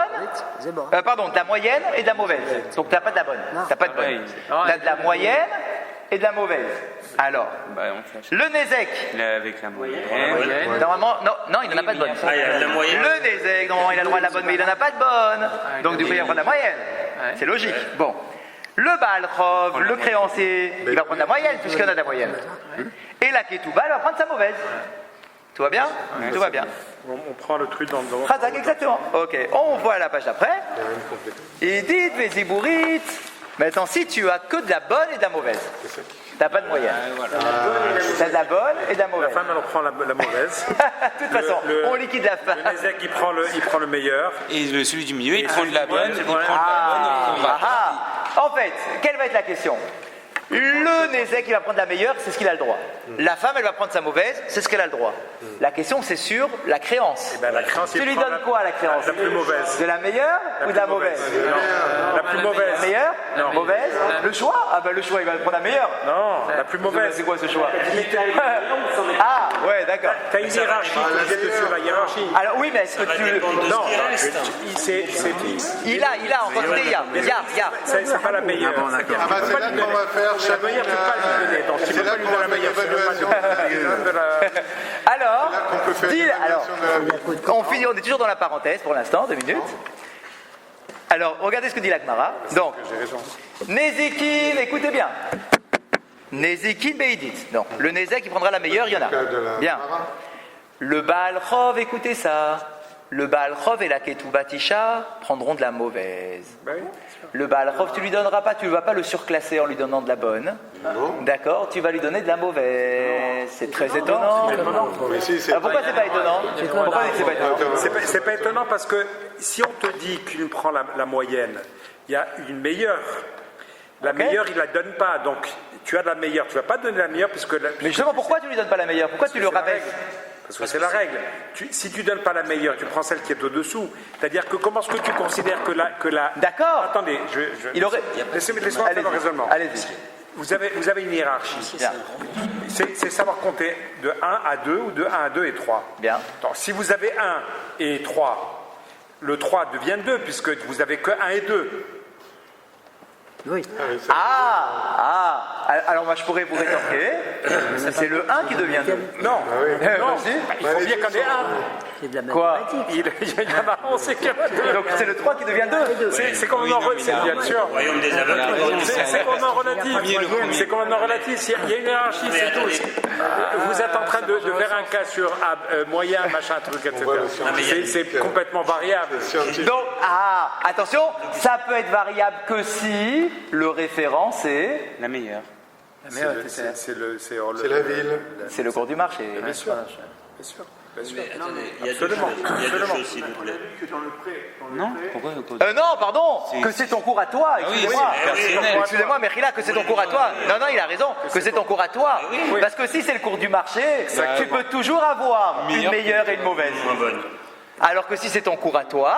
C'est bon. de la moyenne et de la mauvaise. Donc, tu n'as pas de la bonne. Non. Tu n'as pas de bonne. Tu as de la moyenne et de la mauvaise. Alors, bah, on flash. le Nézek, Avec la moyenne. normalement, non, il n'en a pas de bonne. Ah, il y a la moyenne. Le Nézek, normalement, il a le droit à la bonne, mais il n'en a pas de bonne. Donc, du coup, il va prendre la moyenne. C'est logique. Bon. Le Balchov, le créancier, il va prendre la moyenne, puisqu'il en a de la moyenne. Et la Ketouba, elle va prendre sa mauvaise. Tout va bien? Tout va bien. On prend le truc dans le Razak, exactement. Ok, on voit la page d'après. Et dites, Vézibourit. Maintenant, si tu as que de la bonne et de la mauvaise, t'as pas de moyenne. T'as de la bonne et de la La mauvaise. femme, elle prend la mauvaise. De toute façon, on liquide la femme. Le Nézek, il prend le meilleur. Et celui du milieu, il prend de la bonne, il prend de la bonne, il va. En fait, quelle va être la question? Le Nézek, il va prendre la meilleure, c'est ce qu'il a le droit. La femme, elle va prendre sa mauvaise, c'est ce qu'elle a le droit. La question, c'est sur la créance. Ben, la créance, Tu il lui prend donnes quoi à la créance? La plus mauvaise. De la meilleure ou de la mauvaise? La plus mauvaise. Meilleure? Mauvaise? Le choix? Ah ben le choix, il va prendre la meilleure. Non, la plus mauvaise. C'est quoi ce choix? Ah, ouais, d'accord. T'as une hiérarchie, tu jettes sur la hiérarchie. Alors oui, mais est-ce Ça va que tu... dépendre de Non, ce qui reste. Il a en quantité, il y a. C'est pas la meilleure. Ah bah c'est là qu'on va faire La meilleure, tu peux pas lui donner. Donc, tu c'est peux là pas lui qu'on donner va la faire meilleure. l'évaluation de la ville. Alors, Là qu'on peut faire dis, alors, l'évaluation de la ville. on finit, on est toujours dans la parenthèse pour l'instant, 2 minutes. Alors, regardez ce que dit l'Agmara. Donc, Nézékin, écoutez bien. Nézékin Beidit. Donc, le Nézek, il prendra la meilleure, il y en a. Bien. Le Baal Chov, écoutez ça. Le Baal Chov et la Ketoubat Isha prendront de la mauvaise. Le Baal Chov, tu lui donneras pas, tu ne vas pas le surclasser en lui donnant de la bonne. D'accord, tu vas lui donner de la mauvaise. C'est très étonnant. Mais si, c'est Alors, pourquoi c'est pas étonnant? Pourquoi c'est pas étonnant? C'est pas étonnant parce que si on te dit qu'une prend la moyenne, il y a une meilleure. La meilleure, il ne la donne pas. Donc, tu as la meilleure. Tu ne vas pas donner la meilleure puisque... Mais justement, pourquoi tu lui donnes pas la meilleure? Pourquoi tu le rabaisse? Parce que c'est la règle. Si tu ne donnes pas la meilleure, tu prends celle qui est au-dessous. C'est-à-dire que comment est-ce que tu considères que la... D'accord. Attendez, laissez-moi faire le raisonnement. Allez-y. Vous avez une hiérarchie. Bien. C'est savoir compter de 1 à 2 ou de 1 à 2 et 3. Bien. Donc, si vous avez 1 et 3, le 3 devient 2 puisque vous n'avez que 1 et 2. Oui. Alors moi je pourrais vous rétorquer, c'est le 1 qui devient 2. Non, non, Vas-y. il faut bien qu'on ait 1. C'est de la Quoi? mathématique. Il y en a, on sait qu'il y en a 2. Donc c'est le 3 qui devient 2. C'est comme on en relative, bien sûr. Royaume des aveugles. C'est comme en relatif. C'est comme en relatif. Il y a une hiérarchie, c'est tout. Vous êtes en train de faire un cas sur moyen, machin, truc, etc. C'est complètement variable. Donc, attention, ça peut être variable que si le référent c'est La meilleure. C'est la ville. c'est le cours du marché. Bien sûr. Mais attendez, il y a deux Absolument. choses, s'il vous plaît. Non Pourquoi Non, pardon, que c'est ton cours à toi, excusez-moi. c'est personnel. Excusez-moi, Merila, que c'est ton cours à toi. Non, il a raison, que c'est ton cours à toi. Parce que si c'est le cours du marché, tu peux toujours avoir une meilleure et une mauvaise. Moins bonne. Alors que si c'est ton cours à toi,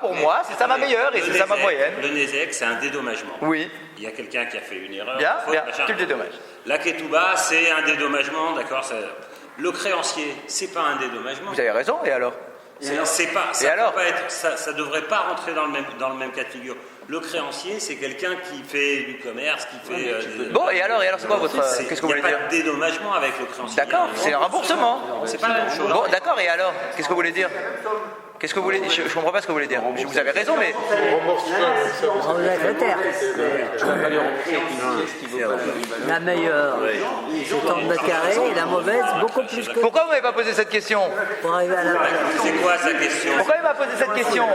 pour moi, c'est ça ma meilleure et c'est ça ma moyenne. Le Nézek, c'est un dédommagement. Oui, Il y a quelqu'un qui a fait une erreur. bien, une faute, bien, machin. tu le dédommages. La Ketouba, c'est un dédommagement, d'accord. Le créancier, c'est pas un dédommagement. Vous avez raison, et alors? C'est pas. Et Ça alors peut pas être. Ça devrait pas rentrer dans le même cas de figure. Le créancier, c'est quelqu'un qui fait du commerce, qui fait. Bon, et alors c'est quoi votre... Qu'est-ce que vous voulez Il n'y a dire? pas de dédommagement avec le créancier. D'accord, c'est un remboursement. C'est pas la même chose. Bon, d'accord, et alors? Qu'est-ce que vous voulez dire? Qu'est-ce que vous voulez dire? Je comprends pas ce que vous voulez dire. Vous avez raison, mais... On vous a terre. La meilleure, c'est 30 mètres carrés, et la mauvaise, beaucoup plus que Pourquoi vous m'avez pas posé cette question? pour arriver à la valeur. C'est quoi sa question? Pourquoi il m'a posé cette question?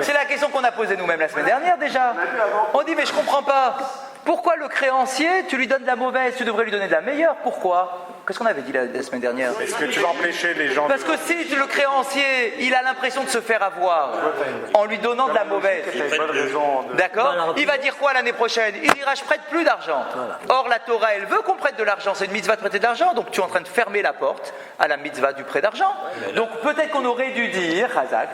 C'est la question qu'on a posée nous-mêmes la semaine dernière déjà. On dit mais je comprends pas. Pourquoi le créancier, tu lui donnes de la mauvaise, tu devrais lui donner de la meilleure? Pourquoi? Qu'est-ce qu'on avait dit la semaine dernière? Est-ce que tu vas empêcher les gens Parce que si le créancier, il a l'impression de se faire avoir en lui donnant de la mauvaise, d'accord? Il va dire quoi l'année prochaine? Il dira je prête plus d'argent. Or la Torah, elle veut qu'on prête de l'argent, c'est une mitzvah de prêter de l'argent, donc tu es en train de fermer la porte à la mitzvah du prêt d'argent. Donc peut-être qu'on aurait dû dire, Razak,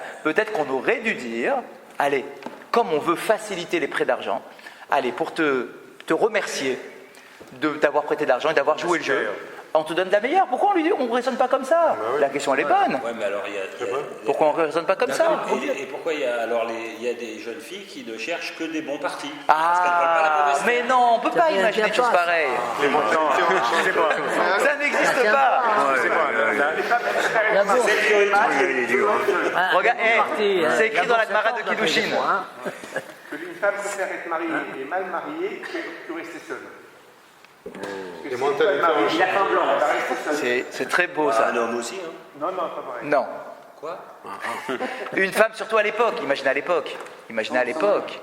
allez, comme on veut faciliter les prêts d'argent, allez, pour te remercier d'avoir prêté de l'argent et d'avoir joué le jeu, on te donne de la meilleure. Pourquoi on ne raisonne pas comme ça? La question elle est bonne. Ouais, mais alors Pourquoi on ne raisonne pas comme ça? Et pourquoi il y a des jeunes filles qui ne cherchent que des bons partis? Parce qu'elles veulent pas la mauvaise Mais non, on ne peut pas imaginer une chose pareille. Ça n'existe pas. Regarde, c'est écrit dans la Gemara de Kiddushin. Que une femme préfère être mariée et mal mariée que rester seule. Les mentalités ont changé. C'est très beau ça. Un homme aussi, hein. Non, pas pareil. Non. Quoi? Une femme, surtout à l'époque. Imaginez à l'époque.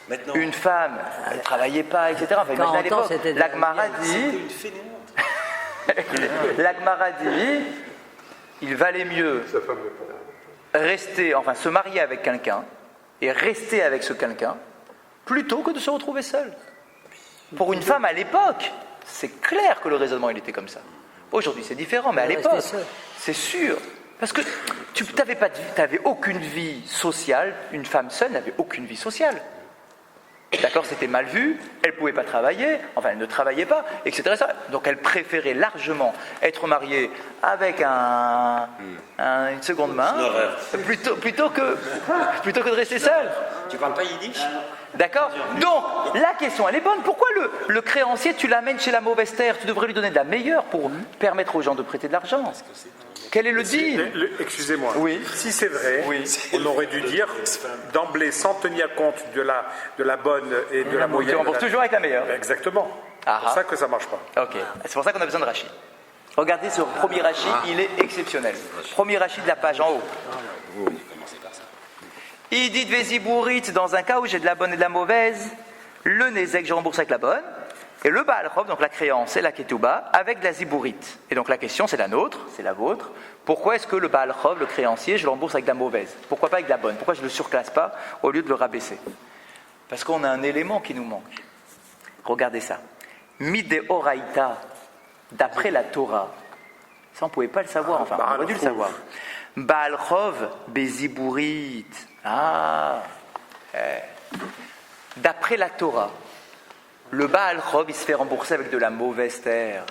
Maintenant. Une femme, elle ne travaillait pas, etc. Enfin, imaginez à 40 ans, l'époque. c'était La Gemara dit, Une fainéante. la Gemara dit, il valait mieux Sa femme n'est pas là. se marier avec quelqu'un et rester avec ce quelqu'un plutôt que de se retrouver seul. Pour une femme à l'époque, c'est clair que le raisonnement il était comme ça. Aujourd'hui c'est différent, mais à l'époque, c'est sûr. Parce que tu n'avais aucune vie sociale, une femme seule n'avait aucune vie sociale. D'accord, c'était mal vu, elle ne pouvait pas travailler, enfin elle ne travaillait pas, etc. Donc elle préférait largement être mariée avec une seconde main plutôt que de rester seule. Tu parles pas yiddish? D'accord? Donc, la question, elle est bonne. Pourquoi le créancier, tu l'amènes chez la mauvaise terre? Tu devrais lui donner de la meilleure pour permettre aux gens de prêter de l'argent. Quel est le deal? Excusez-moi. Oui. Si c'est vrai, on aurait dû dire d'emblée, sans tenir compte de la bonne et de la moyenne. Tu rembourses toujours avec la meilleure. Exactement. C'est pour ça que ça ne marche pas. Ok. C'est pour ça qu'on a besoin de Rachi. Regardez ce premier Rachi, il est exceptionnel. Premier Rachi de la page en haut. Il dit Vézibourit, dans un cas où j'ai de la bonne et de la mauvaise, le Nézek, je rembourse avec la bonne, et le Baal Chov, donc la créance, c'est la Ketouba, avec de la Zibourite. Et donc la question, c'est la nôtre, c'est la vôtre. Pourquoi est-ce que le Baal Chov, le créancier, je le rembourse avec de la mauvaise? Pourquoi pas avec de la bonne? Pourquoi je ne le surclasse pas au lieu de le rabaisser? Parce qu'on a un élément qui nous manque. Regardez ça. Mide Oraïta, d'après la Torah. Ça, on ne pouvait pas le savoir, enfin, on aurait dû le savoir. Baal Chov, Bézibourit. D'après la Torah, le Baal Chov, il se fait rembourser avec de la mauvaise terre.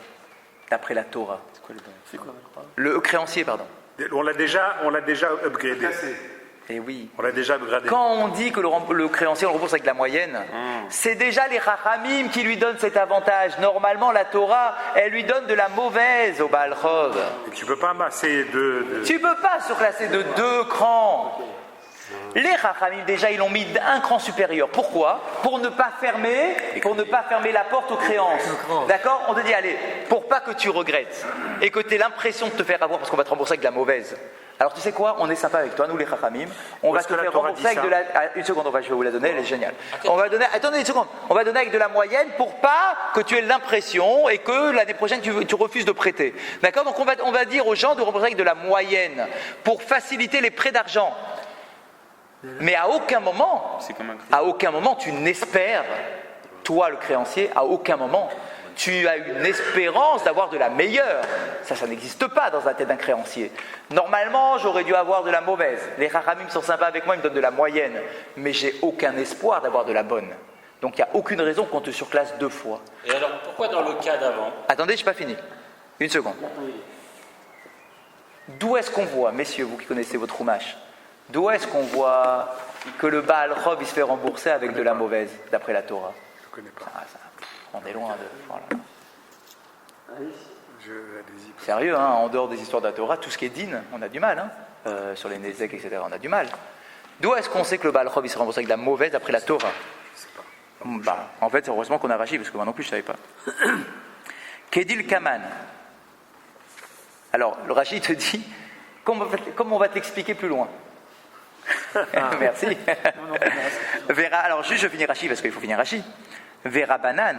D'après la Torah. C'est quoi le créancier, pardon. On l'a déjà upgradé. Eh oui. On l'a déjà upgradé. Quand on dit que le créancier, on le rembourse avec la moyenne, c'est déjà les Chachamim qui lui donnent cet avantage. Normalement, la Torah, elle lui donne de la mauvaise au Baal Chov. Et tu ne peux pas masser Tu ne peux pas surclasser de 2 crans. Les Chachamim, déjà, ils l'ont mis un cran supérieur. Pourquoi? Pour ne pas fermer la porte aux créances. D'accord? On te dit, allez, pour pas que tu regrettes et que tu aies l'impression de te faire avoir parce qu'on va te rembourser avec de la mauvaise. Alors tu sais quoi? On est sympa avec toi, nous les Chachamim. On va te faire rembourser avec de la... une seconde, je vais vous la donner, elle est géniale. Attendez une seconde. On va donner avec de la moyenne pour pas que tu aies l'impression et que l'année prochaine tu refuses de prêter. D'accord? Donc on va dire aux gens de rembourser avec de la moyenne pour faciliter les prêts d'argent. Mais à aucun moment tu n'espères, toi le créancier, à aucun moment tu as une espérance d'avoir de la meilleure. Ça n'existe pas dans la tête d'un créancier. Normalement, j'aurais dû avoir de la mauvaise. Les Chachamim sont sympas avec moi, ils me donnent de la moyenne. Mais j'ai aucun espoir d'avoir de la bonne. Donc il n'y a aucune raison qu'on te surclasse 2 fois. Et alors, pourquoi dans le cas d'avant? Attendez, je n'ai pas fini. Une seconde. D'où est-ce qu'on voit, messieurs, vous qui connaissez votre Chumash, d'où est-ce qu'on voit que le Baal Chov, il se fait rembourser avec de la mauvaise, d'après la Torah? Je ne connais pas. On est loin de... Voilà. Allez-y. Sérieux, hein, en dehors des histoires de la Torah, tout ce qui est din, on a du mal. Sur les Nézek, etc., on a du mal. D'où est-ce qu'on sait que le Baal Chov, il se rembourse avec de la mauvaise d'après la Torah? En fait, c'est heureusement qu'on a Rashi, parce que moi non plus, je ne savais pas. Kedil Kaman. Alors, le Rashi te dit, comme on va te l'expliquer plus loin. Merci. Vera, alors, juste, je finis Rashi, parce qu'il faut finir Rashi. Vera Banan.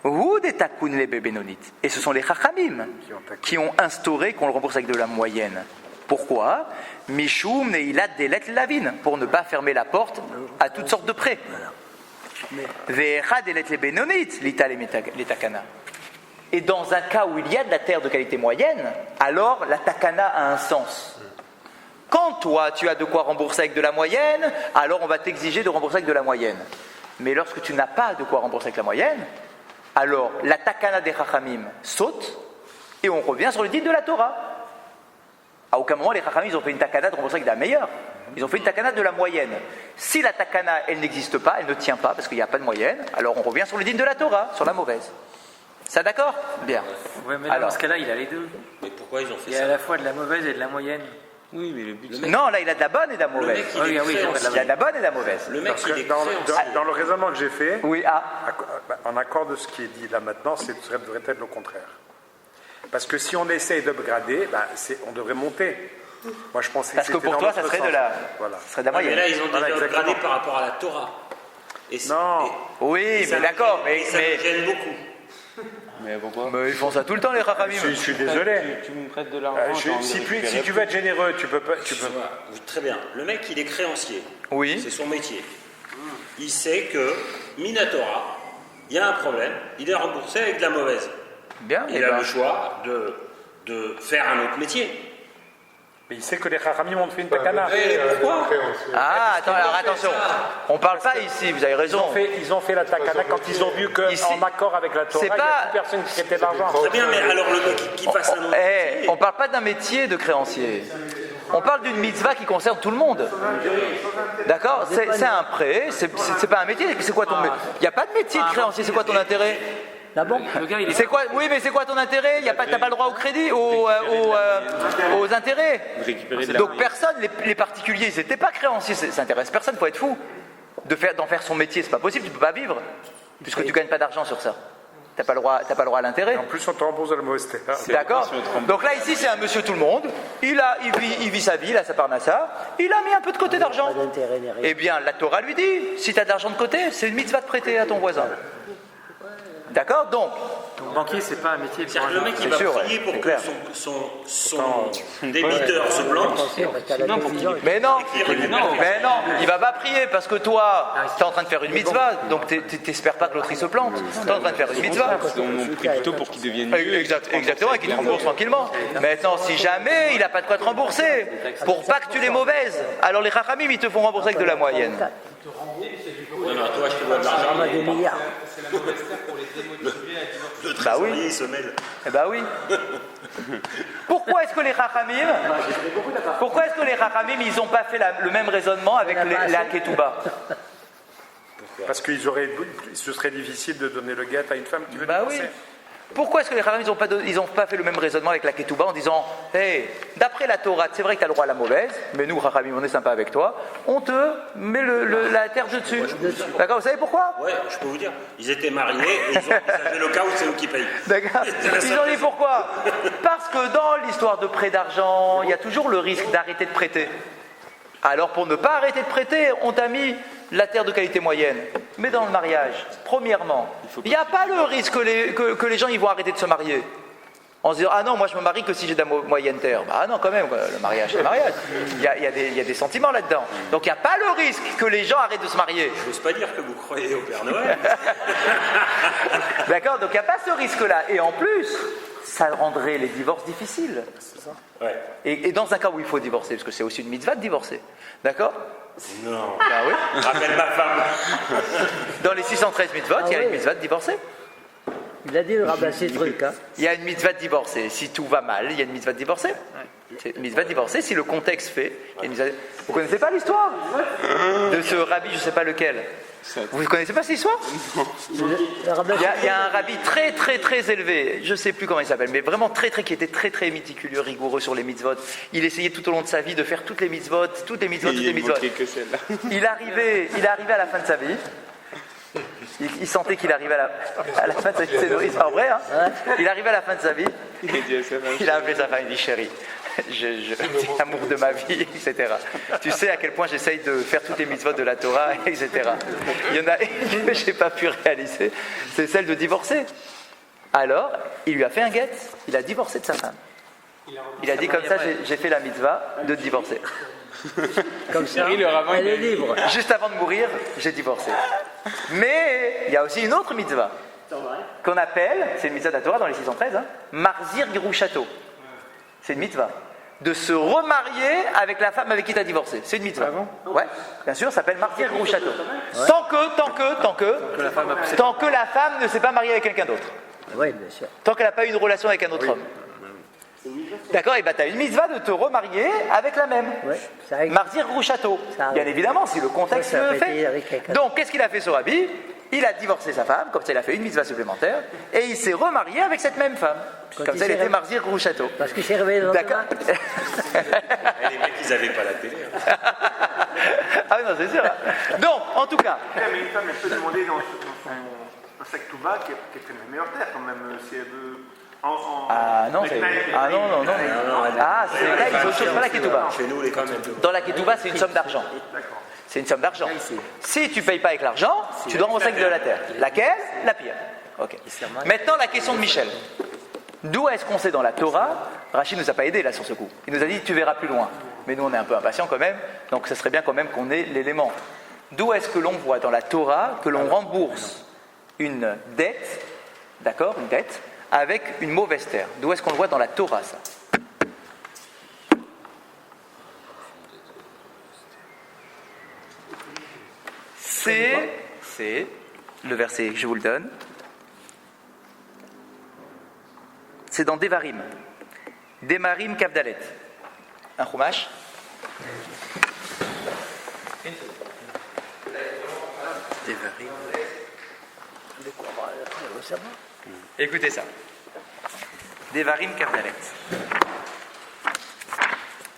Ou des takun les bénonites. Et ce sont les Chachamim qui ont instauré qu'on le rembourse avec de la moyenne. Pourquoi? Mishum neilat delet lavin, pour ne pas fermer la porte à toutes sortes de prêts. Ve'echa delet les bénonites, l'ita les takana. Et dans un cas où il y a de la terre de qualité moyenne, alors la takana a un sens. Quand toi tu as de quoi rembourser avec de la moyenne, alors on va t'exiger de rembourser avec de la moyenne. Mais lorsque tu n'as pas de quoi rembourser avec la moyenne, alors la takana des Chachamim saute et on revient sur le dit de la Torah. À aucun moment les Chachamim ils ont fait une takana de rembourser avec de la meilleure. Ils ont fait une takana de la moyenne. Si la takana elle n'existe pas, elle ne tient pas parce qu'il n'y a pas de moyenne, alors on revient sur le dit de la Torah, sur la mauvaise. Ça d'accord? Bien. Ouais, mais là, dans ce cas-là, il a les deux. Mais pourquoi ils ont fait ça? Il y a à la fois de la mauvaise et de la moyenne. Oui, mais le but. Non, là il a de la bonne et de la mauvaise. Il a de la bonne et de la mauvaise. Le mec, il est dans le raisonnement que j'ai fait, oui, en accord de ce qui est dit là maintenant, ça devrait être le contraire. Parce que si on essaye d'upgrader, on devrait monter. Moi, je pensais parce que pour toi, ça serait de la, voilà. ça serait de la moyenne. Mais là, ils ont déjà upgradé par rapport à la Torah. Oui, mais d'accord, mais ça me gêne beaucoup. Mais pourquoi? Mais ils font ça tout le temps, les Chachamim. Je suis désolé. Tu me prêtes de l'argent. Si tu veux être généreux, tu peux pas. Très bien. Le mec, il est créancier. Oui. C'est son métier. Il sait que Minatora, il y a un problème. Il est remboursé avec de la mauvaise. Bien. Il a le choix de faire un autre métier. Mais il sait que les Chachamim ont fait une takana. Ah, attends, alors attention. On parle pas ici, vous avez raison. Ils ont fait la takana quand ils ont vu qu'en accord avec la Torah, il n'y a plus personne qui prêtait d'argent. Très bien, mais alors le mec qui fasse un autre métier. On parle pas d'un métier de créancier. On parle d'une mitzvah qui concerne tout le monde. D'accord? C'est un prêt, c'est pas un métier. C'est quoi ton métier? Il n'y a pas de métier de créancier, c'est quoi ton intérêt? Ah bon? C'est quoi? Oui, mais c'est quoi ton intérêt? T'as pas le droit au crédit, aux intérêts. Donc personne, les particuliers, ils n'étaient pas créanciers, ça intéresse personne, il faut être fou. D'en faire son métier, c'est pas possible, tu peux pas vivre, puisque tu gagnes pas d'argent sur ça. T'as pas le droit à l'intérêt. En plus, on te rembourse le mauvaise terre. D'accord. Donc là, ici, c'est un monsieur tout le monde. Il vit sa vie, il a sa parnassa. Il a mis un peu de côté d'argent. Eh bien, la Torah lui dit, si tu as de l'argent de côté, c'est une mitzvah de prêter à ton voisin. D'accord? Donc, banquier, c'est pas un métier. C'est-à-dire que le mec, il va prier pour que son débiteur se plante. Mais non, il va pas prier parce que toi, tu es en train de faire une mitzvah, donc tu n'espères pas que l'autre il se plante. Tu es en train de faire une mitzvah. On prie plutôt pour qu'il devienne mieux. Exactement, et qu'il te rembourse tranquillement. Maintenant, si jamais il n'a pas de quoi te rembourser, pour pas que tu les mauvaises, alors les Chachamim, ils te font rembourser avec de la moyenne. Non, toi, je te vois de l'argent. Des milliards. C'est la mauvaise terre pour les démotiver à divorcer. Trésorier, il se mêle. Eh ben oui. Pourquoi est-ce que les Chachamim, ils n'ont pas fait le même raisonnement avec la Ketouba? Parce que ce serait difficile de donner le guet à une femme qui veut divorcer. Oui. Pourquoi est-ce que les Chachamim n'ont pas fait le même raisonnement avec la Ketouba en disant hey, d'après la Torah, c'est vrai que tu as le droit à la mauvaise, mais nous, Chachamim, on est sympa avec toi, on te met la terre de dessus. D'accord? Vous savez pourquoi? Ouais, je peux vous dire. Ils étaient mariés et ils ont envisagé le cas où c'est eux qui payent. D'accord. Ils ont dit pourquoi? Parce que dans l'histoire de prêt d'argent, il y a toujours le risque d'arrêter de prêter. Alors pour ne pas arrêter de prêter, on t'a mis la terre de qualité moyenne. Mais dans le mariage, premièrement, il n'y a pas le risque que les gens ils vont arrêter de se marier. En se disant, ah non, moi je me marie que si j'ai de la moyenne terre. Ah non, quand même, le mariage, c'est le mariage. Il y a des sentiments là-dedans. Donc il n'y a pas le risque que les gens arrêtent de se marier. Je n'ose pas dire que vous croyez au Père Noël. D'accord, donc il n'y a pas ce risque-là. Et en plus, ça rendrait les divorces difficiles. Ouais. Et dans un cas où il faut divorcer, parce que c'est aussi une mitzvah de divorcer. D'accord? Non. Ah oui. Rappelle ma femme. Dans les 613 mitzvot, il y a une mitzvah de divorcer. Il a dit de ramasser le truc. Hein. Il y a une mitzvah de divorcer. Si tout va mal, il y a une mitzvah de divorcer. C'est une mitzvah de divorcer si le contexte fait. Il y a une mitzvah de... Vous connaissez pas l'histoire de ce rabbi, je ne sais pas lequel? Vous ne connaissez pas cette histoire? Il y a un rabbi très très très élevé, je ne sais plus comment il s'appelle, mais vraiment très très, qui était très très méticuleux, rigoureux sur les mitzvot. Il essayait tout au long de sa vie de faire toutes les mitzvot. Il arrivait à la fin de sa vie. Il sentait qu'il arrivait à la fin de sa vie. C'est en vrai, hein? Il arrivait à la fin de sa vie. Il a appelé sa femme, il dit chérie, c'est l'amour de ma vie, etc. Tu sais à quel point j'essaye de faire toutes les mitzvot de la Torah, etc. Il y en a une que je n'ai pas pu réaliser, c'est celle de divorcer. Alors, il lui a fait un guet, il a divorcé de sa femme. Il a dit comme ça, j'ai fait la mitzvah de divorcer. Comme ça, elle est libre. Juste avant de mourir, j'ai divorcé. Mais il y a aussi une autre mitzvah qu'on appelle, c'est une mitzvah de la Torah dans les 613, hein, Marzir Gerushato. C'est une mitzvah. De se remarier avec la femme avec qui tu as divorcé. C'est une mitzvah. Ouais, bien sûr, ça s'appelle Marzir Gerushato. Tant que la femme ne s'est pas mariée avec quelqu'un d'autre. Oui, bien sûr. Tant qu'elle n'a pas eu une relation avec un autre homme. D'accord, et bien tu as une mitzvah de te remarier avec la même. Ouais, Marzir Gerushato. Bien évidemment, si le contexte le fait. Donc, qu'est-ce qu'il a fait ce rabbi? Il a divorcé sa femme, comme ça il a fait une mitzvah supplémentaire, et il s'est remarié avec cette même femme. Comme ça il était Marzir Gerushato. Parce qu'il s'est réveillé dans D'accord. Les mecs, ils n'avaient pas la télé. Hein. Ah non, c'est sûr. Donc, en tout cas. Mais une femme, elle peut demander dans sa ketouba qu'elle prenne la meilleure terre, quand même, si elle veut. Ah non, c'est... Ah non. Ah, c'est là, il faut pas la ketouba. Chez nous, les femmes, dans la ketouba, c'est une somme d'argent. C'est une somme d'argent. Si tu ne payes pas avec l'argent, tu dois rembourser avec de la terre. Laquelle? La pire. Ok. Maintenant, la question de Michel. D'où est-ce qu'on sait dans la Torah? Rachid ne nous a pas aidé là sur ce coup. Il nous a dit tu verras plus loin. Mais nous, on est un peu impatients quand même. Donc, ce serait bien quand même qu'on ait l'élément. D'où est-ce que l'on voit dans la Torah que l'on rembourse une dette, d'accord, une dette, avec une mauvaise terre? D'où est-ce qu'on le voit dans la Torah, ça? c'est le verset, je vous le donne. C'est dans Devarim. Demarim Kavdalet. Un chumash. Devarim. Écoutez ça. Devarim Kavdalet.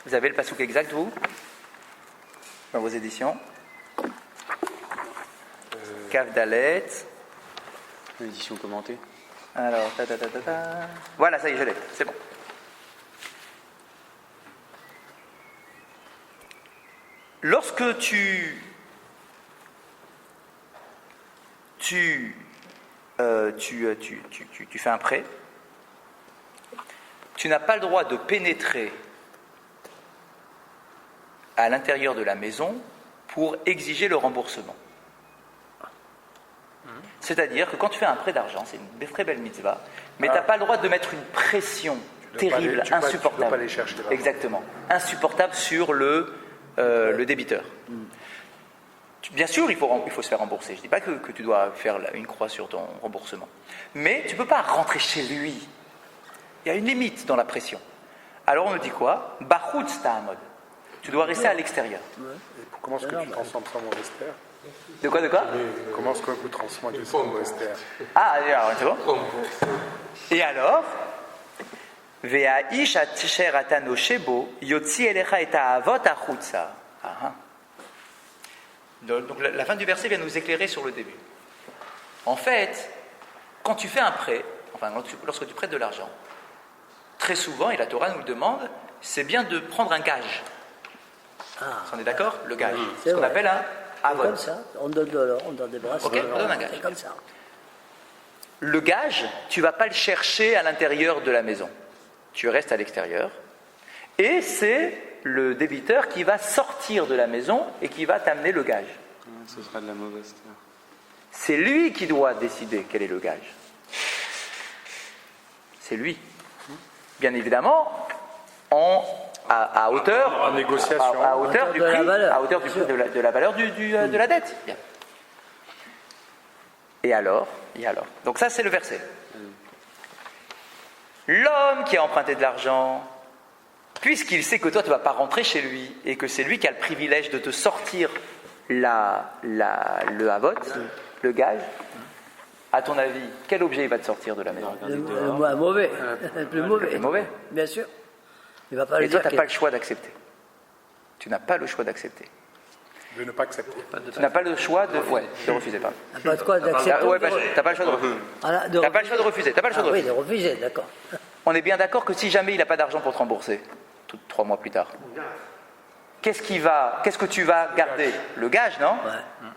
Vous avez le passouk exact, vous, dans vos éditions. Kavdalet. L'édition commentée. Alors, voilà, ça y est, je l'ai, c'est bon. Lorsque tu fais un prêt, tu n'as pas le droit de pénétrer à l'intérieur de la maison pour exiger le remboursement. C'est-à-dire que quand tu fais un prêt d'argent, c'est une très belle mitzvah, mais tu n'as pas le droit de mettre une pression terrible, insupportable. Tu ne peux pas aller chercher. Exactement. Insupportable sur le débiteur. Bien sûr, il faut se faire rembourser. Je ne dis pas que tu dois faire une croix sur ton remboursement. Mais tu ne peux pas rentrer chez lui. Il y a une limite dans la pression. Alors on nous dit quoi ? Bachutz ta'amod. Tu dois rester à l'extérieur. Comment est-ce que tu transformes ça en Esther ? De quoi Comment est-ce que tu transformes ça en Esther ? Ah, alors, c'est bon. Et alors Ve'aish atsher atano shebo yotzi elecha et avot achutza. Donc la fin du verset vient nous éclairer sur le début. En fait, quand tu fais un prêt, enfin lorsque tu prêtes de l'argent, très souvent, et la Torah nous le demande, c'est bien de prendre un gage. On est d'accord ? Le gage. C'est ce qu'on appelle un avot. Comme ça, on donne de l'or, on donne des bras. Ok, on donne un gage. C'est comme ça. Le gage, tu ne vas pas le chercher à l'intérieur de la maison. Tu restes à l'extérieur. Et c'est le débiteur qui va sortir de la maison et qui va t'amener le gage. Ce sera de la mauvaise terre. C'est lui qui doit décider quel est le gage. C'est lui. Bien évidemment, à hauteur, en négociation, à hauteur du de la prix, valeur, à hauteur de la valeur de la dette. Bien. Et alors. Donc ça, c'est le verset. L'homme qui a emprunté de l'argent, puisqu'il sait que toi, tu ne vas pas rentrer chez lui et que c'est lui qui a le privilège de te sortir le havot, le gage, à ton avis, quel objet il va te sortir de la maison ? Le mauvais. Le plus mauvais. Le mauvais. Bien sûr. Il va pas Et le toi, dire. tu n'as pas le choix d'accepter. Tu n'as pas le choix d'accepter. de ne pas accepter. Tu n'as pas le choix de refuser. Pardon. Tu n'as pas de quoi d'accepter. T'as pas le choix de refuser. T'as pas le choix de refuser. Oui, de refuser, d'accord. On est bien d'accord que si jamais il n'a pas d'argent pour te rembourser, 3 mois plus tard, qu'est-ce que tu vas garder ? Le gage, non ? Ouais.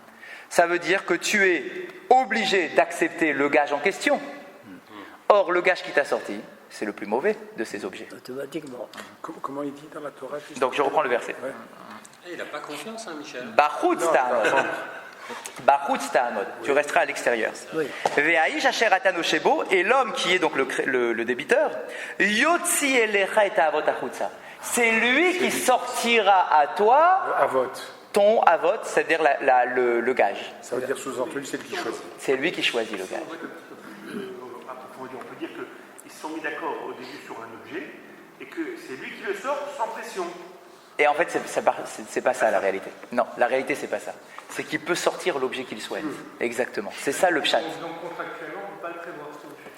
Ça veut dire que tu es obligé d'accepter le gage en question. Or, le gage qui t'a sorti, c'est le plus mauvais de ces objets. Automatiquement. Comment il dit dans la Torah ? Donc, je reprends le verset. Ouais. Il n'a pas confiance, hein, Michel. Bachutz ta'amod. Tu resteras à l'extérieur. Oui. Ve'aish asher atano shebo, et l'homme qui est donc le débiteur, yotzi elecha et avot achutza. C'est lui qui sortira à toi Avot. ton avot, c'est-à-dire le gage. Ça veut dire sous-entendu, c'est lui qui choisit. C'est lui qui choisit le gage. On peut dire qu'ils se sont mis d'accord au début sur un objet et que c'est lui qui le sort sans pression. Et en fait, c'est pas ça la réalité. Non, la réalité, c'est pas ça. C'est qu'il peut sortir l'objet qu'il souhaite. Exactement. C'est ça le pshat. Donc contractuellement, on ne peut pas le prévoir, cet objet.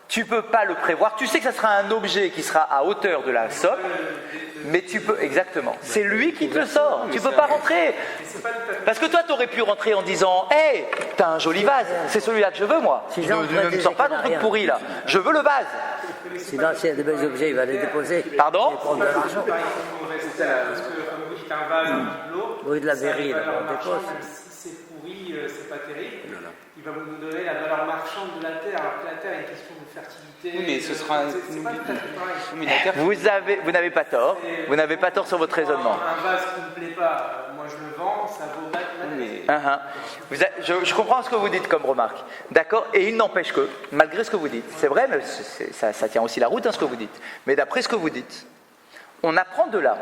Tu peux pas le prévoir. Tu sais que ça sera un objet qui sera à hauteur de la somme, mais tu peux. Exactement. C'est lui qui te le sort. Tu peux pas rentrer. Parce que toi, tu aurais pu rentrer en disant hey, t'as un joli vase. C'est celui-là que je veux, moi. Si Ne me sors pas ton truc pourri, là. Je veux le vase. Sinon, s'il y a des belles objets, il va les déposer. Pardon ? Et prendre de l'argent. Pas une mauvaise terre, parce que, comme vous dites, un vase, de l'eau, Oui, de la ça a une verrie, valeur là, on marchande, dépose. même si c'est pourri, c'est pas terrible. Il va vous donner la valeur marchande de la terre, alors que la terre est une question de fertilité. Oui, mais ce sera c'est pas tout à fait pareil. Mais la terre, Vous n'avez pas tort. Vous n'avez pas tort sur votre raisonnement. Un vase qui ne me plaît pas, moi je le vends, ça vaut ma terre. Je comprends ce que vous dites comme remarque. D'accord ? Et il n'empêche que, malgré ce que vous dites, c'est vrai, mais ça tient aussi la route, ce que vous dites. Mais d'après ce que vous dites, on apprend de là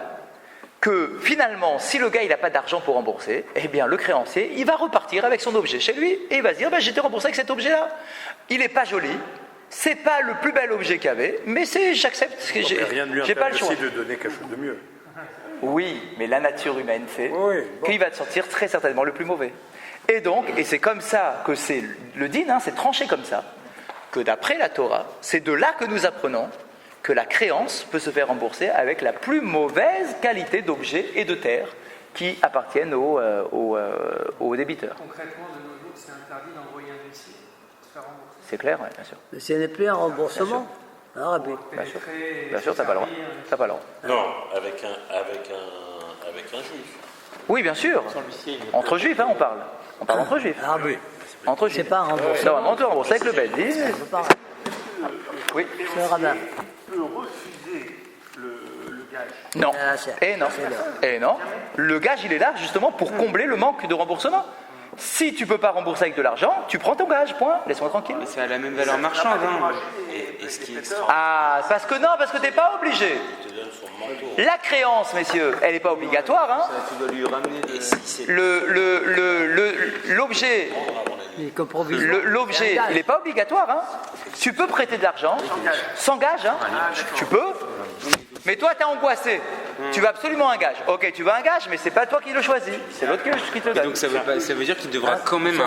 que finalement, si le gars il n'a pas d'argent pour rembourser, eh bien le créancier, il va repartir avec son objet chez lui et il va se dire, j'ai été remboursé avec cet objet-là. Il n'est pas joli, c'est pas le plus bel objet qu'il y avait, mais j'accepte, parce que Rien ne lui j'ai pas le choix. interdit de donner quelque chose de mieux. Oui, mais la nature humaine fait Oui, bon. qu'il va te sortir très certainement le plus mauvais. Et donc, et c'est comme ça que c'est le din, hein, c'est tranché comme ça, que d'après la Torah, c'est de là que nous apprenons que la créance peut se faire rembourser avec la plus mauvaise qualité d'objets et de terres qui appartiennent aux débiteurs. Concrètement, de nos jours, c'est interdit d'envoyer un huissier, de se faire rembourser. C'est clair, oui, bien sûr. Mais ce n'est plus un remboursement. Ah, Rabbi. Bien sûr, t'as pas le droit. T'as pas le droit. Non, avec un juif. Oui, bien sûr. Entre juifs, hein, on parle. On parle entre juifs. Ah, oui. Entre juifs. C'est pas un remboursement. Non, on te rembourse avec le Beddin. Oui. C'est le rabbin. peut refuser le gage. Non. Ah, Et non. Et non. Le gage, il est là justement pour combler le manque de remboursement. Si tu peux pas rembourser avec de l'argent, tu prends ton gage, point. Laisse-moi tranquille. Mais c'est à la même valeur marchande. Hein. Et ce qui est extra, Ah, parce que t'es pas obligé. il te donne son manteau. La créance, messieurs, elle n'est pas obligatoire. Hein. Tu dois lui ramener Et si c'est L'objet, il n'est pas obligatoire. Hein. Tu peux prêter de l'argent sans gage. Hein. Tu peux. Mais toi, tu es angoissé. Tu veux absolument un gage. Ok, tu veux un gage, mais c'est pas toi qui le choisis. C'est l'autre qui te le Et donne. donc ça veut dire qu'il devra quand même